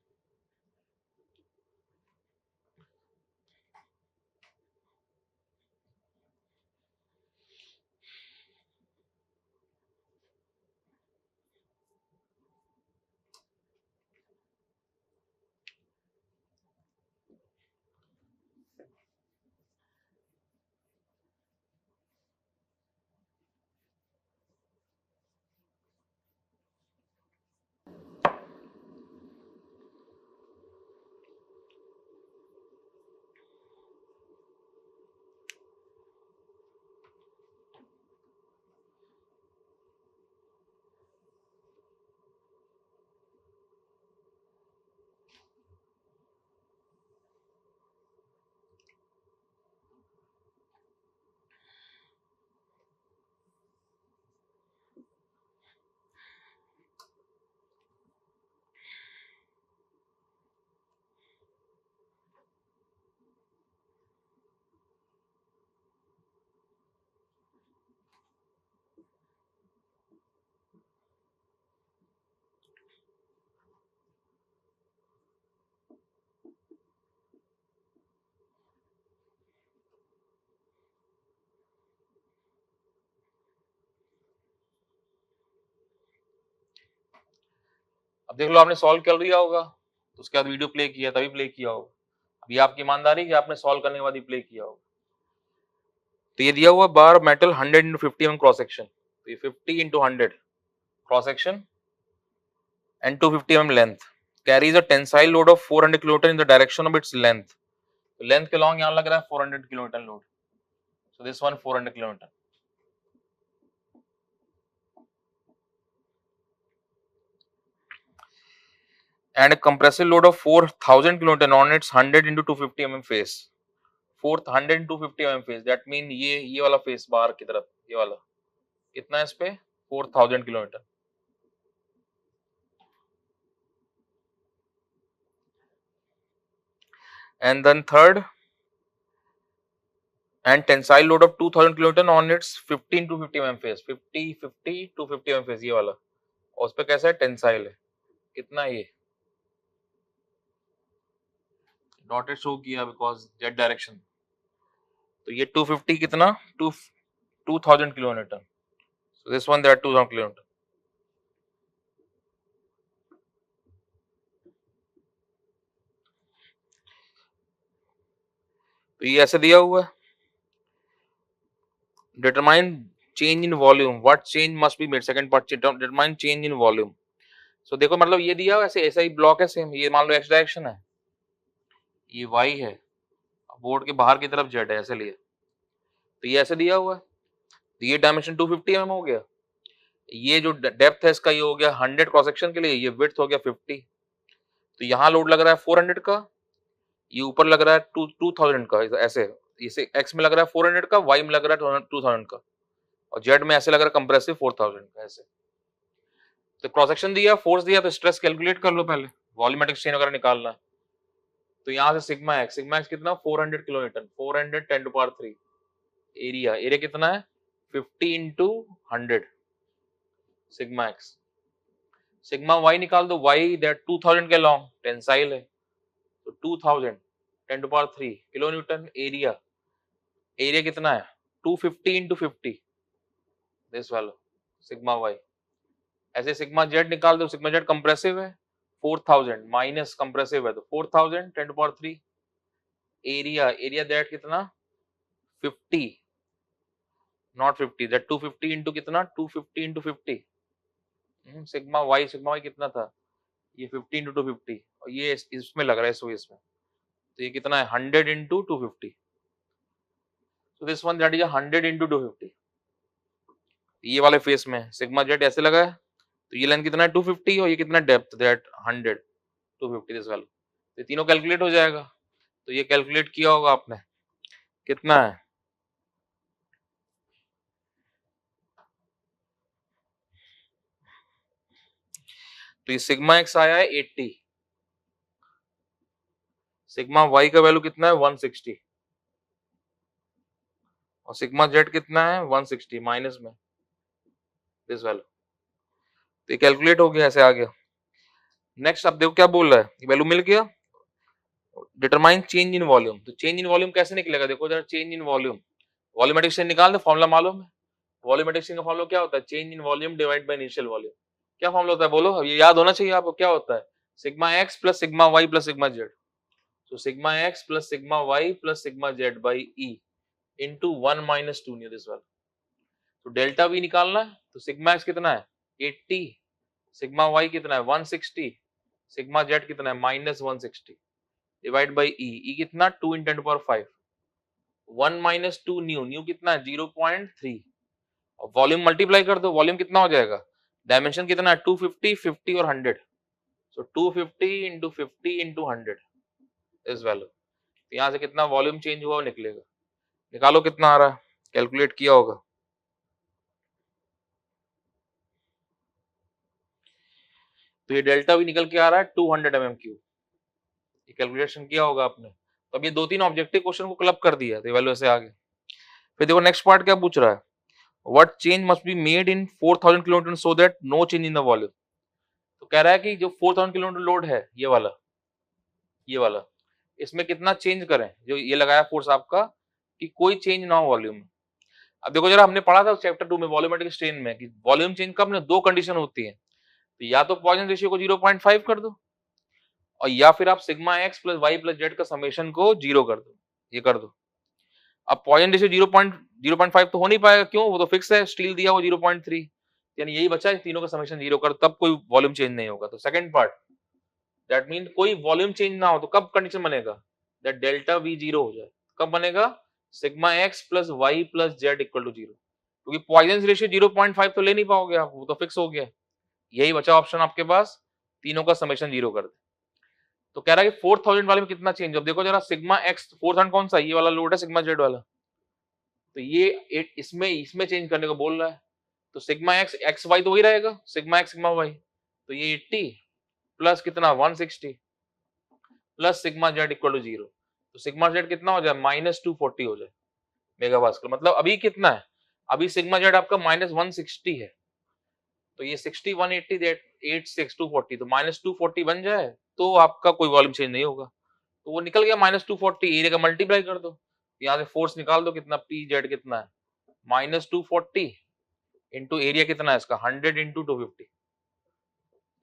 अब देख लो, आपने सॉल्व कर लिया होगा तो उसके बाद वीडियो प्ले किया, तभी प्ले किया होगा। अब ये आपकी ईमानदारी कि आपने सॉल्व करने के बाद ही प्ले किया होगा। तो ये दिया हुआ bar metal 100 into 50 mm cross section, तो ये 50 into 100 cross section and 250 mm length carries a tensile load of 400 kilonewton in the direction of its length. तो लेंथ के लॉन्ग यहाँ लग रहा है 400 kilonewton load, so this one 400 kilonewton. And a compressive load of 4000 kilonewton on its 100 into 250 mm face. 400 into 250 mm face, that mean ये वाला face बाहर की तरफ, ये वाला कितना है इस पे 4000 kilonewton. And then third, and tensile load of 2000 kilonewton on its 15 to 50 mm face, 50 to 50 mm face ये वाला, और उस पे कैसा है टेंसाइल है, कितना ये डॉटेड शो किया बिकॉज जेड डायरेक्शन। तो ये 250 कितना 2000 kilonewton, so this one that 2000 kilonewton. तो ये ऐसे दिया हुआ है, determine change in volume, what change must be made, second part determine change in volume. So देखो मतलब ये दिया हुआ ऐसे, ऐसा ही ब्लॉक है सेम, ये मान लो एक्स डायरेक्शन है, ये वाई है, बोर्ड के बाहर की तरफ जेड है, ऐसे लिए। तो ये ऐसे दिया हुआ है, तो ये डायमेंशन 250 mm हो गया, ये जो डेप्थ है इसका ये हो गया 100 क्रॉस सेक्शन के लिए, ये विड्थ हो गया 50। तो यहाँ लोड लग रहा है 400 का, ये ऊपर लग रहा है 2000 का, ऐसे इसे एक्स में लग रहा है 400 का, वाई में लग रहा है 2000 का, और जेड में ऐसे लग रहा है कंप्रेसिव 4000 का ऐसे। तो क्रॉस सेक्शन दिया, फोर्स दिया, तो स्ट्रेस कैलकुलेट कर लो पहले, वॉल्यूमेट्रिक स्ट्रेन वगैरह निकालना है। तो यहाँ से सिग्मा एक्स कितना 400 किलोन्यूटन, 400 10 to power 3, एरिया कितना है 50 into 100 sigma x. Sigma y निकाल दो, वाई दैट 2000 के लॉन्ग टेंसाइल है, तो 2000 10 to power 3 किलोन्यूटन एरिया कितना है 250 into 50 दिस वाला सिग्मा वाई। ऐसे सिग्मा जेड निकाल दो, सिग्मा जेड कंप्रेसिव है 4000 माइनस कंप्रेसिव है तो 4000 10 to power 3 एरिया दैट कितना 50 नॉट 50 दैट 250 इंटू कितना 250 इंटू 50 सिग्मा वाई कितना था ये 50 इंटू 250 और ये इसमें लग रहा है इसमें तो ये कितना है 100 इंटू 250 तो this one that is 100 into 250 ये वाले फेस में सिग्मा जेड ऐसे लगा है तो ये लेंथ कितना है 250 और ये कितना डेप्थ दैट 100 250 दिस वाला तो तीनों कैलकुलेट हो जाएगा तो ये कैलकुलेट किया होगा आपने कितना है तो ये सिग्मा एक्स आया है 80 सिग्मा वाई का वैल्यू कितना है 160 और सिग्मा जेड कितना है 160 माइनस में दिस वैल्यू तो ये कैलकुलेट हो गया ऐसे आ गया नेक्स्ट अब देखो क्या बोल रहा है ये वैल्यू मिल गया डिटरमाइन चेंज इन वॉल्यूम तो चेंज इन वॉल्यूम कैसे निकलेगा देखो जरा change in volume volumetric change निकाल दो फॉर्मूला मालूम है वॉल्यूमेट्रिक चेंज का फॉर्मूला क्या होता है change in volume divide by initial volume क्या फॉर्मूला होता है बोलो ये याद होना चाहिए आपको क्या होता है sigma x plus sigma y plus sigma z so sigma x plus sigma y plus sigma z by e into 1 minus 2 new this वाला तो डेल्टा v निकालना है तो सिग्मा x कितना है 80 सिग्मा y कितना है 160 सिग्मा z कितना है माइनस 160 डिवाइड बाई e कितना 2 × 10⁵ 1 minus 2 न्यू कितना है 0.3 और वॉल्यूम मल्टीप्लाई कर दो वॉल्यूम कितना हो जाएगा डायमेंशन कितना है 250 50 और 100 सो 250 into 50 into 100 इस वैल्यू तो यहां से कितना वॉल्यूम चेंज हुआ वो निकलेगा निकालो कितना आ रहा है कैलकुलेट किया होगा तो ये डेल्टा भी निकल के आ रहा है 200 mm3 ये कैलकुलेशन किया होगा आपने तो अब ये दो तीन ऑब्जेक्टिव क्वेश्चन को क्लब कर दिया तो वैल्यू से आगे फिर देखो नेक्स्ट पार्ट क्या पूछ रहा है what change must be made in 4000 kilometre so that no change in the volume तो कह रहा है कि जो 4000 किलोमीटर लोड है ये वाला इसमें कितना चेंज करें जो ये लगाया फोर्स आपका कि कोई चेंज ना हो वॉल्यूम में अब देखो जरा हमने पढ़ा था चैप्टर 2 में वॉल्यूमेट्रिक स्ट्रेन में कि वॉल्यूम चेंज का अपने दो कंडीशन होती है तो या तो पॉइजन रेशियो को 0.5 कर दो और या फिर आप sigma x plus y plus z का समेशन को 0 कर दो ये कर दो अब पॉइजन रेशियो 0.5 तो हो नहीं पाएगा क्यों वो तो फिक्स है स्टील दिया वो 0.3 यानी यही बचा है तीनों का समेशन 0 कर तब कोई वॉल्यूम चेंज नहीं होगा तो सेकंड पार्ट दैट मीन कोई वॉल्यूम चेंज ना हो तो कब कंडीशन बनेगा दैट डेल्टा वी 0 हो जाए कब बनेगा sigma x plus y plus z equal to 0 क्योंकि पॉइजन रेशियो 0.5 तो ले नहीं पाओगे आप वो तो फिक्स हो गया यही बचा ऑप्शन आपके पास तीनों का समेशन 0 कर दे तो कह रहा है कि 4000 वाले में कितना चेंज अब देखो जरा सिग्मा एक्स 4000 कौन सा ये वाला लोड है सिग्मा जेड वाला तो ये इसमें चेंज करने को बोल रहा है तो सिग्मा एक्स एक्स वाई तो वही रहेगा सिग्मा एक्स सिग्मा वाई तो ये 80 प्लस कितना 160 plus sigma z equal to 0 तो सिग्मा जेड कितना हो जाए माइनस 240 हो जाए मेगापास्कल मतलब अभी कितना है अभी सिग्मा जेड आपका माइनस 160 है तो ये 60 180 दैट 86 240 तो माइनस 240 बन जाए तो आपका कोई वॉल्यूम चेंज नहीं होगा तो वो निकल गया माइनस 240 एरिया का मल्टीप्लाई कर दो यहाँ से फोर्स निकाल दो कितना पी जेड कितना है माइनस 240 इंटू एरिया कितना है इसका 100 इंटू 250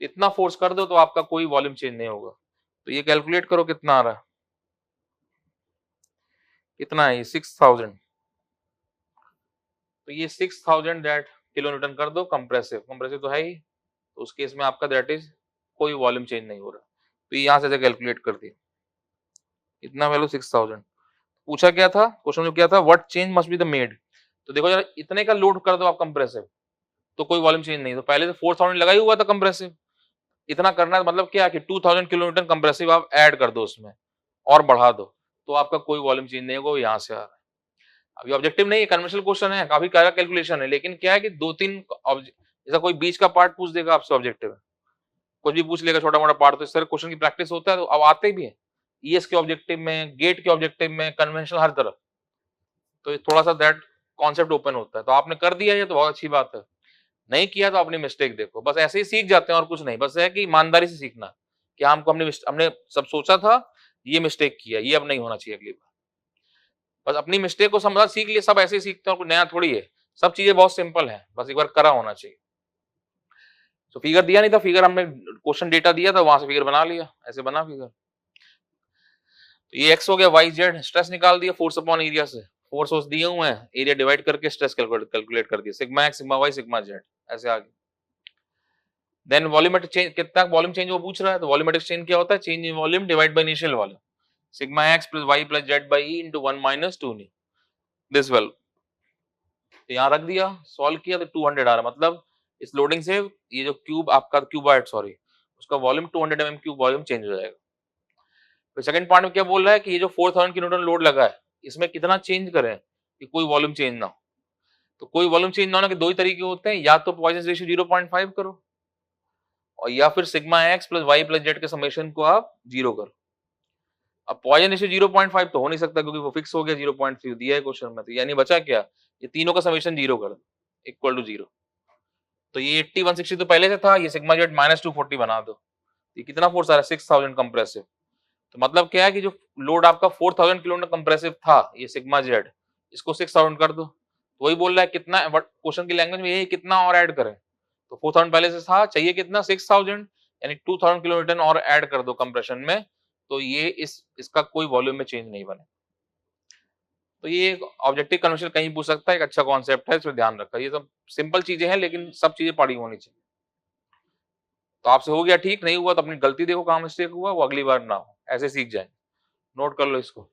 इतना फोर्स कर दो तो आपका कोई वॉल्यूम चेंज नहीं होगा तो ये कैलकुलेट करो कितना आ रहा है कितना है 6000 तो ये 6000 दैट किलो न्यूटन कर दो कंप्रेसिव तो है ही तो उस केस में आपका दैट इज कोई वॉल्यूम चेंज नहीं हो रहा तो यहां से कैलकुलेट कर दिया इतना वैल्यू 6000 पूछा क्या था क्वेश्चन जो किया था what change must be the made तो देखो जरा इतने का लोड कर दो आप कंप्रेसिव तो कोई वॉल्यूम चेंज नहीं तो पहले से 4000 लगा ही हुआ था कंप्रेसिव इतना करना मतलब क्या कि 2000 किलोमीटर कंप्रेसिव आप ऐड कर दो उसमें और बढ़ा दो तो आपका कोई वॉल्यूम चेंज नहीं होगा यहाँ से आ रहा है अभी ऑब्जेक्टिव नहीं है कन्वेंशनल क्वेश्चन है काफी सारा कैलकुलेशन है लेकिन क्या है कि दो तीन जैसा कोई बीच का पार्ट पूछ देगा आपसे ऑब्जेक्टिव में कुछ भी पूछ लेगा छोटा मोटा पार्ट तो इस तरह क्वेश्चन की प्रैक्टिस होता है तो अब आते भी है ईएस के ऑब्जेक्टिव में गेट के ऑब्जेक्टिव में कन्वेंशनल हर तरफ तो थोड़ा सा दैट कॉन्सेप्ट ओपन होता है तो आपने कर दिया ये तो बहुत अच्छी बात है नहीं किया तो अपनी मिस्टेक देखो बस ऐसे ही सीख जाते हैं और कुछ नहीं बस है कि ईमानदारी से सीखना कि हमको हमने सब सोचा था ये मिस्टेक किया ये अब नहीं होना चाहिए अगली बार बस अपनी मिस्टेक को समझा सीख लिया सब ऐसे ही सीखते हैं और कुछ नया थोड़ी है सब चीजें बहुत सिंपल है बस एक बार करा होना चाहिए तो फिगर दिया नहीं था, फिगर हमने क्वेश्चन डेटा दिया था, वहां से फिगर बना लिया, ऐसे बना फिगर। तो ये x हो गया, y z, स्ट्रेस निकाल दिया फोर्स अपॉन एरिया से, फोर्स दिए हुए हैं, एरिया डिवाइड करके स्ट्रेस कैलकुलेट कर दिया, sigma x sigma y sigma z, ऐसे आ गया। देन वॉल्यूमेट्रिक चेंज, कितना वॉल्यूम चेंज वो पूछ रहा है, तो वॉल्यूमेट्रिक चेंज क्या होता है, change in volume divide by initial volume, sigma x plus y plus z by e into 1 minus 2 new, this well. तो यहाँ रख दिया, सॉल्व किया तो 200 आ रहा, मतलब इस लोडिंग से ये जो क्यूब आपका क्यूबॉइड सॉरी उसका volume 200 mm cube volume change हो जाएगा। तो सेकंड पार्ट में क्या बोल रहा है कि ये जो 4000 की न्यूटन लोड लगा है इसमें कितना चेंज करें कि कोई वॉल्यूम चेंज ना हो। तो कोई वॉल्यूम चेंज ना होने के दो ही तरीके होते हैं, या तो पॉइजन रेशियो 0.5 करो और या फिर sigma x plus y plus z के समेशन को आप 0 करो। अब पॉइजन रेशियो 0.5 तो हो नहीं सकता क्योंकि वो फिक्स हो गया 0.3 दिया है क्वेश्चन में, तो यानी बचा क्या, ये तीनों का समेशन 0 कर दो इक्वल टू 0। तो ये 80 160 तो पहले से था, ये सिग्मा जेड माइनस 240 बना दो, ये कितना फोर्स आ रहा है 6000 कंप्रेसिव। तो मतलब क्या है कि जो लोड आपका 4000 किलो कंप्रेसिव था ये सिग्मा जेड, इसको 6000 कर दो। तो वही बोल रहा है कितना, क्वेश्चन की लैंग्वेज में यही कितना और ऐड करें, तो 4000 पहले से था, चाहिए कितना 6000, यानी 2000 किलोमीटर और ऐड कर दो कंप्रेशन में, तो ये इसका कोई वॉल्यूम में चेंज नहीं बने। तो ये ऑब्जेक्टिव कन्वर्शन कहीं पूछ सकता है, एक अच्छा कॉन्सेप्ट है, इसमें ध्यान रखा। ये सब सिंपल चीजें हैं लेकिन सब चीजें पढ़ी होनी चाहिए। तो आपसे हो गया ठीक, नहीं हुआ तो अपनी गलती देखो कहाँ मिस्टेक हुआ, वो अगली बार ना हो, ऐसे सीख जाए। नोट कर लो इसको।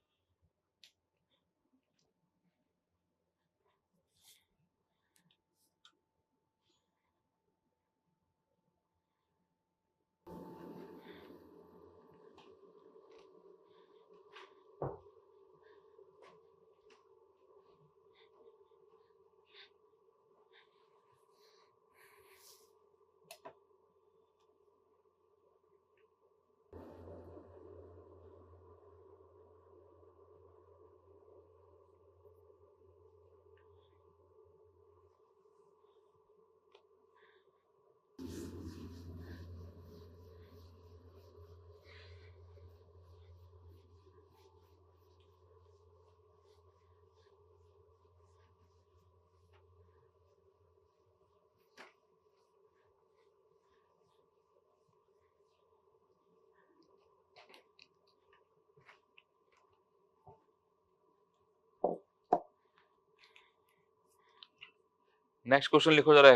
नेक्स्ट क्वेश्चन लिखो जरा।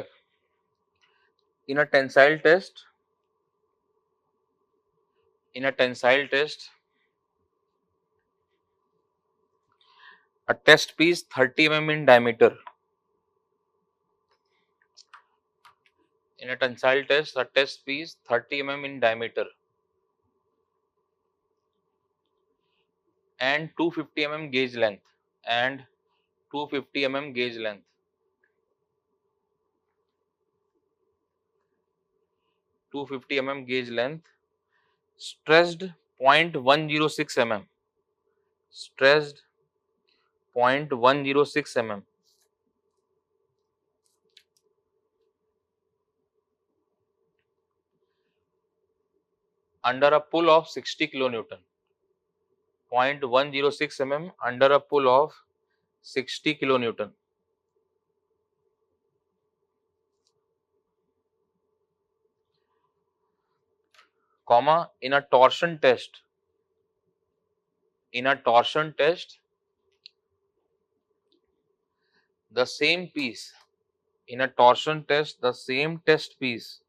In a tensile test, a test piece 30 mm in diameter. In a tensile test, a test piece 30 mm in diameter and 250 mm gauge length and 250 mm gauge length. Gauge length, stressed 0.106 mm, stressed 0.106 mm under a pull of 60 kilonewton, 0.106 mm under a pull of 60 kilonewton. Comma, in a torsion test, the same piece, in a torsion test, the same test piece,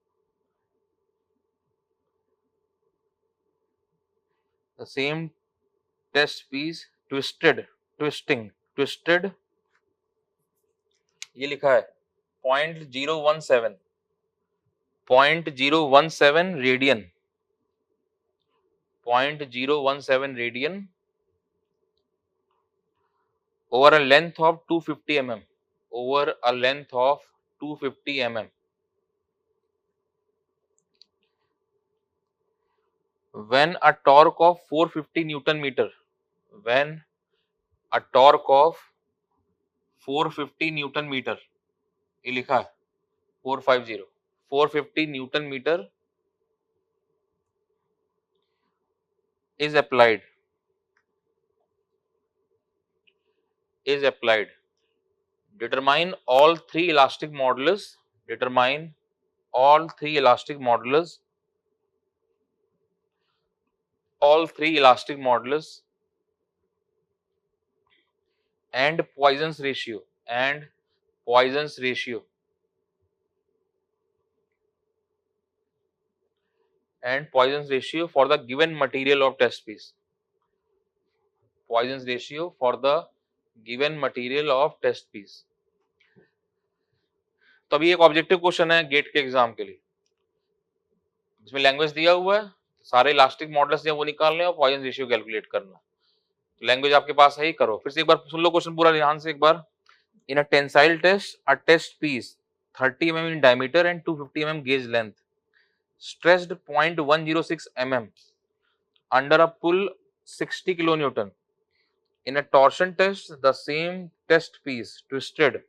twisted, ये लिखा है 0.017 radian, 0.017 radian over a length of 250 mm, over a length of 250 mm. When a torque of 450 Newton meter, when a torque of 450 Newton meter, ये लिखा है 450 Newton meter is applied, determine all three elastic modulus, determine all three elastic modulus and Poisson's ratio for the given material of test piece. Poisson's ratio for the given material of test piece. तो अभी एक objective question है GATE के exam के लिए, इसमें language दिया हुआ है, सारे इलास्टिक मॉडल्स जो वो निकालने और पॉइजन रेशियो कैलकुलेट करना। तो लैंग्वेज आपके पास है ही, करो। फिर से एक बार सुन लो क्वेश्चन पूरा ध्यान से एक बार। In a tensile test, a test piece 30 mm in diameter and 250 mm gauge length, stressed 0.106 mm under a pull 60 kilonewton. In a torsion test, the same test piece twisted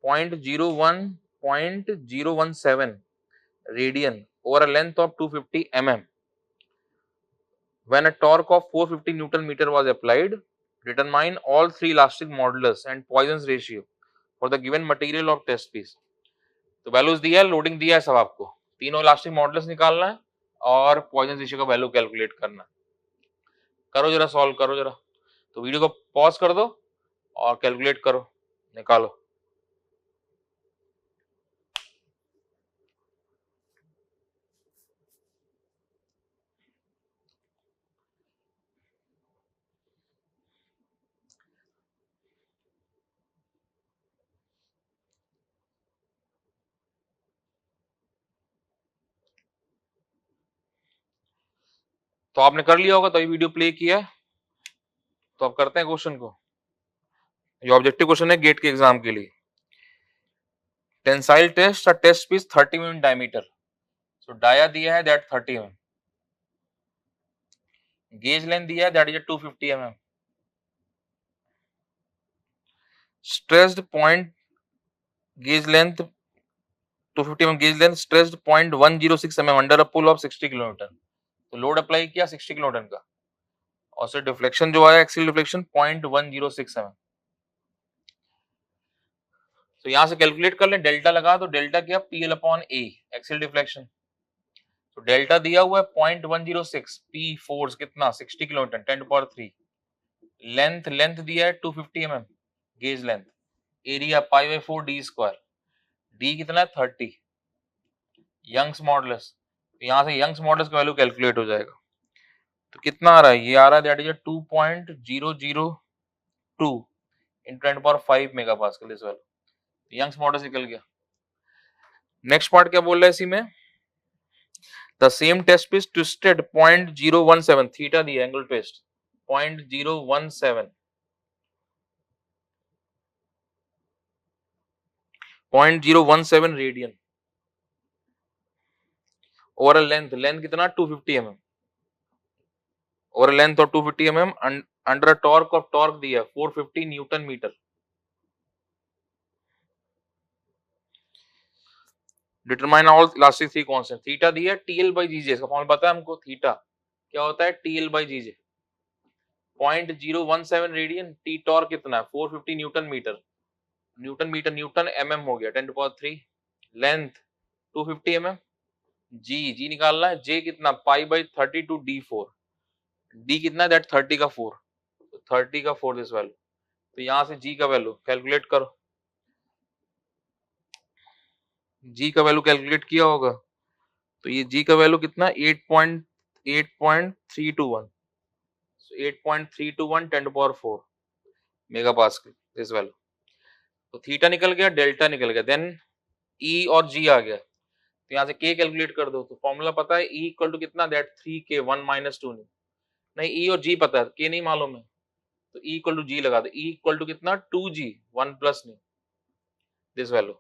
0.017 radian over a length of 250 mm. When a torque of 450 Newton meter was applied, determine all three elastic modulus and Poisson's ratio for the given material of test piece. तो values दिया है, loading दिया है सब आपको, तीनों elastic modulus निकालना है और पॉइजन रेशियो का वैल्यू कैलकुलेट करना है। करो जरा, सॉल्व करो जरा। तो वीडियो को पॉज कर दो और कैलकुलेट करो, निकालो। तो आपने कर लिया होगा, तो ये वीडियो प्ले किया है। तो अब करते हैं क्वेश्चन को। ये ऑब्जेक्टिव क्वेश्चन है गेट के एग्जाम के लिए। Tensile test, a test piece 30 mm diameter, so dia दिया है दैट 30 mm, गेज लेंथ दिया है that is 250 mm, stressed point gauge length 250 mm gauge length, stressed 0.106 mm under a pull of 60 kN। तो load apply किया 60 kN का, और से deflection जो आया एक्सियल डिफ्लेक्शन 0.106 mm। तो यहां से कैलकुलेट कर लें, डेल्टा लगा तो डेल्टा क्या, PL/A एक्सियल डिफ्लेक्शन। तो डेल्टा दिया हुआ है 0.106, P फोर्स कितना 60 kN 10⁻3, लेंथ दिया है 250 mm gauge length, area π/4 d², d कितना है 30, यंग्स मॉडुलस। यहां से यंग्स मॉडुलस का वैल्यू कैलकुलेट हो जाएगा। तो कितना आ रहा है, ये आ रहा है दैट इज 2.002 इन 10⁵ मेगापास्कल इस वैल्यू। यंग्स मॉडुलस निकल गया। नेक्स्ट पार्ट क्या बोल रहा है इसी में, the same test piece twisted 0.017, theta दिया angle twist 0.017 radian over length कितना 250 mm, over length of 250 mm under torque दिया 450 newton metre. Determine all elastic three constant, theta दिया TL/GJ, इसका फॉर्मूला पता है हमको, थीटा क्या होता है TL/GJ, 0.017 रेडियन, टी टॉर्क कितना है 450 न्यूटन मीटर, न्यूटन mm हो गया 10⁻3, लेंथ 250 mm, जी निकालना है, J कितना π/32 d4, D कितना है दैट 30 का 4, तो 30 का 4 दिस वैल्यू। तो यहां से G का वैल्यू कैलकुलेट करो, G का वैल्यू कैलकुलेट किया होगा, तो ये G का वैल्यू कितना 8.321, 8.321 10⁻4 मेगापास्कल दिस वैल्यू। तो थीटा निकल गया, डेल्टा निकल गया, देन E और G आ गया। तो यहाँ से K कैलकुलेट कर दो, तो फॉर्मूला पता है E इक्वल टू कितना दैट 3K 1 - 2 नहीं, E और G पता है, K नहीं मालूम है, तो E इक्वल टू G लगा दो, E इक्वल टू कितना 2G 1 प्लस नहीं दिस वैल्यू।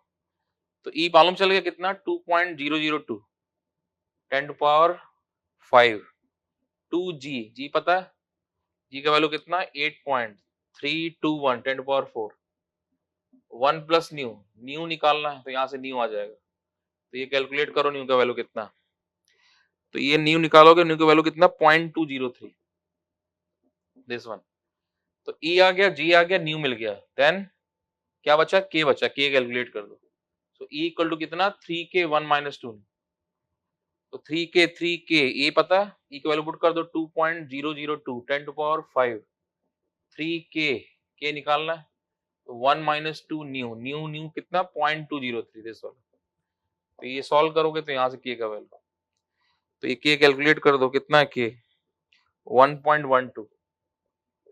तो E मालूम चल गया कितना 2.002 10⁵, 2G पता है, G का वैल्यू कितना 8.321 10⁻4, 1 प्लस न्यू निकालना है, तो यहाँ से न्यू आ जाएगा। तो ये कैलकुलेट करो न्यू का वैल्यू कितना, तो ये न्यू निकालोगे, न्यू का वैल्यू कितना 0.203 दिस वन। तो E आ गया, G आ गया, न्यू मिल गया, देन क्या बचा K बचा, K कैलकुलेट कर दो, सो ई इक्वल टू कितना 3k 1 माइनस 2, तो 3k ये पता है, ई की वैल्यू पुट कर दो 2.002 10 टू पावर 5, 3k निकालना है, तो 1 माइनस 2 न्यू कितना 0.203 दिस वाला, तो ये सॉल्व करोगे तो यहाँ से k का वैल्यू, तो ये k कैलकुलेट कर दो कितना है k 1.12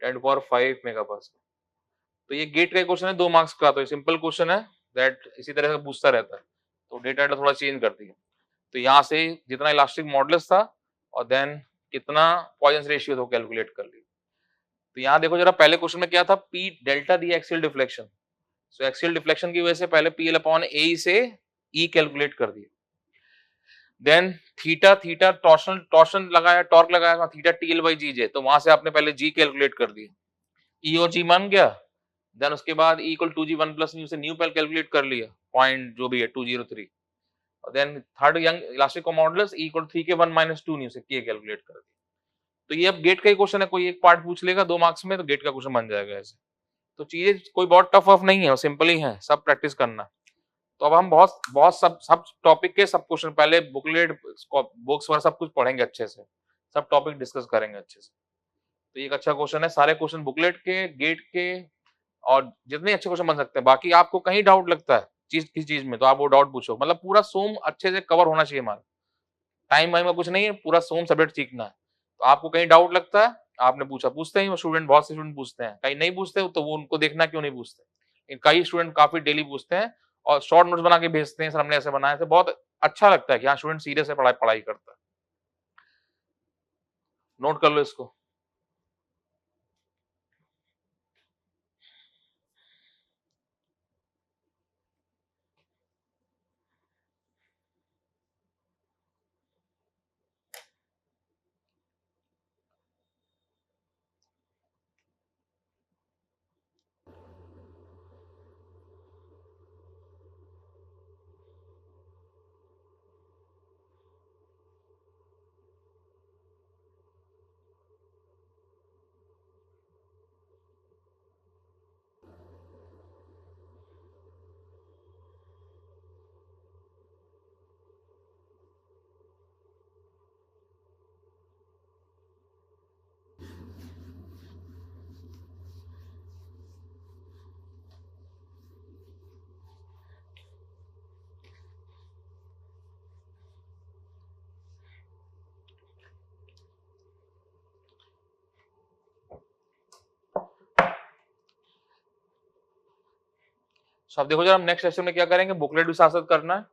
10 टू पावर 5 मेगापास्कल। तो ये गेट का क्वेश्चन है 2 मार्क्स का, तो ये सिंपल क्वेश्चन है दैट इसी तरह से पूछता रहता है, तो डेटा थोड़ा चेंज कर दिया। तो यहाँ से जितना इलास्टिक मॉडुलस था और देन कितना पॉइजन रेशियो था कैलकुलेट कर लिया। तो यहाँ देखो जरा पहले क्वेश्चन में क्या था, पी डेल्टा दी एक्सियल डिफ्लेक्शन, सो एक्सियल डिफ्लेक्शन की वजह से पहले पीएल अपॉन ए से ई कैलकुलेट कर दिया, देन थीटा टॉर्शन लगाया, टॉर्क लगाया, थीटा टीएल बाई जी जे, तो वहां से आपने पहले जी कैलकुलेट कर दिया, ई और जी मान गया, देन उसके बाद E equal 2g 1 plus nu से न्यू पहले कैलकुलेट कर लिया, पॉइंट जो भी है 203, और then third Young elastic modulus E equal 3k 1 minus 2 nu से के कैलकुलेट कर दिया। तो ये अब गेट का ही क्वेश्चन है, कोई एक पार्ट पूछ लेगा 2 मार्क्स में तो गेट का क्वेश्चन बन जाएगा ऐसे। तो चीजें कोई बहुत टफ ऑफ नहीं है, सिंपल ही है, सब प्रैक्टिस करना। तो अब हम बहुत बहुत सब टॉपिक के सब क्वेश्चन पहले बुकलेट बुक्स वगैरह सब कुछ पढ़ेंगे अच्छे से, सब टॉपिक डिस्कस करेंगे अच्छे से। तो ये एक अच्छा क्वेश्चन है, सारे क्वेश्चन बुकलेट के, गेट के, और जितने अच्छे क्वेश्चन बन सकते हैं। बाकी आपको कहीं डाउट लगता है चीज किसी चीज में तो आप वो डाउट पूछो, मतलब पूरा सोम अच्छे से कवर होना चाहिए हमारा, टाइम वाइम में कुछ नहीं है, पूरा सोम सब्जेक्ट सीखना है। तो आपको कहीं डाउट लगता है, आपने पूछा, पूछते हैं स्टूडेंट, बहुत से स्टूडेंट पूछते हैं, कहीं नहीं पूछते तो वो उनको देखना क्यों नहीं पूछते, कई स्टूडेंट काफी डेली पूछते हैं और शॉर्ट नोट्स बना के भेजते हैं, सर हमने ऐसे बनाए थे, बहुत अच्छा लगता है कि हाँ स्टूडेंट सीरियस है, पढ़ाई करता है। नोट कर लो इसको। अब देखो जरा हम नेक्स्ट लेक्चर में क्या करेंगे, बुकलेट भी साथ साथ करना है।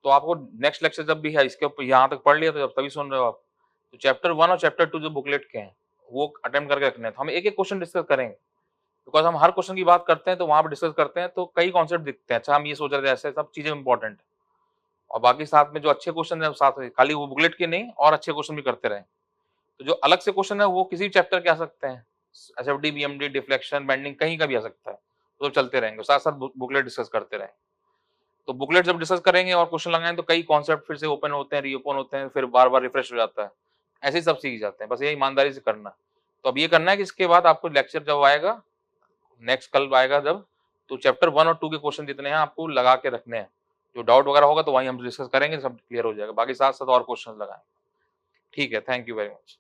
तो आपको नेक्स्ट लेक्चर जब भी है इसके ऊपर यहाँ तक पढ़ लिया तो जब तभी सुन रहे हो आप, तो चैप्टर 1 और चैप्टर 2 जो बुकलेट के हैं वो अटेम्प्ट करके रखने हैं। तो हम एक एक क्वेश्चन डिस्कस करेंगे, बिकॉज हम हर क्वेश्चन की बात करते हैं तो वहां पर डिस्कस करते हैं तो कई कॉन्सेप्ट दिखते हैं, अच्छा हम ये सोच रहे थे, ऐसे सब चीजें इंपॉर्टेंट है। और बाकी साथ में जो अच्छे क्वेश्चन है साथ में, खाली वो बुकलेट के नहीं और अच्छे क्वेश्चन भी करते रहे। तो जो अलग से क्वेश्चन है वो किसी चैप्टर के आ सकते हैं, एसएफडी, बीएमडी, डिफ्लेक्शन, बेंडिंग, कहीं का भी आ सकता है, तो चलते रहेंगे, साथ साथ बुकलेट डिस्कस करते रहेंगे। तो बुकलेट जब डिस्कस करेंगे और क्वेश्चन लगाएंगे तो कई कॉन्सेप्ट फिर से ओपन होते हैं, रीओपन होते हैं, फिर बार बार रिफ्रेश हो जाता है, ऐसे ही सब सीख जाते हैं, बस ये ईमानदारी से करना। तो अब ये करना है कि इसके बाद आपको लेक्चर जब आएगा, नेक्स्ट कल आएगा जब, तो चैप्टर 1 और 2 के क्वेश्चन जितने हैं आपको लगा के रखने हैं, जो डाउट वगैरह होगा तो वहीं हम डिस्कस करेंगे, सब क्लियर हो जाएगा, बाकी साथ साथ और क्वेश्चन लगाएंगे। ठीक है, थैंक यू वेरी मच।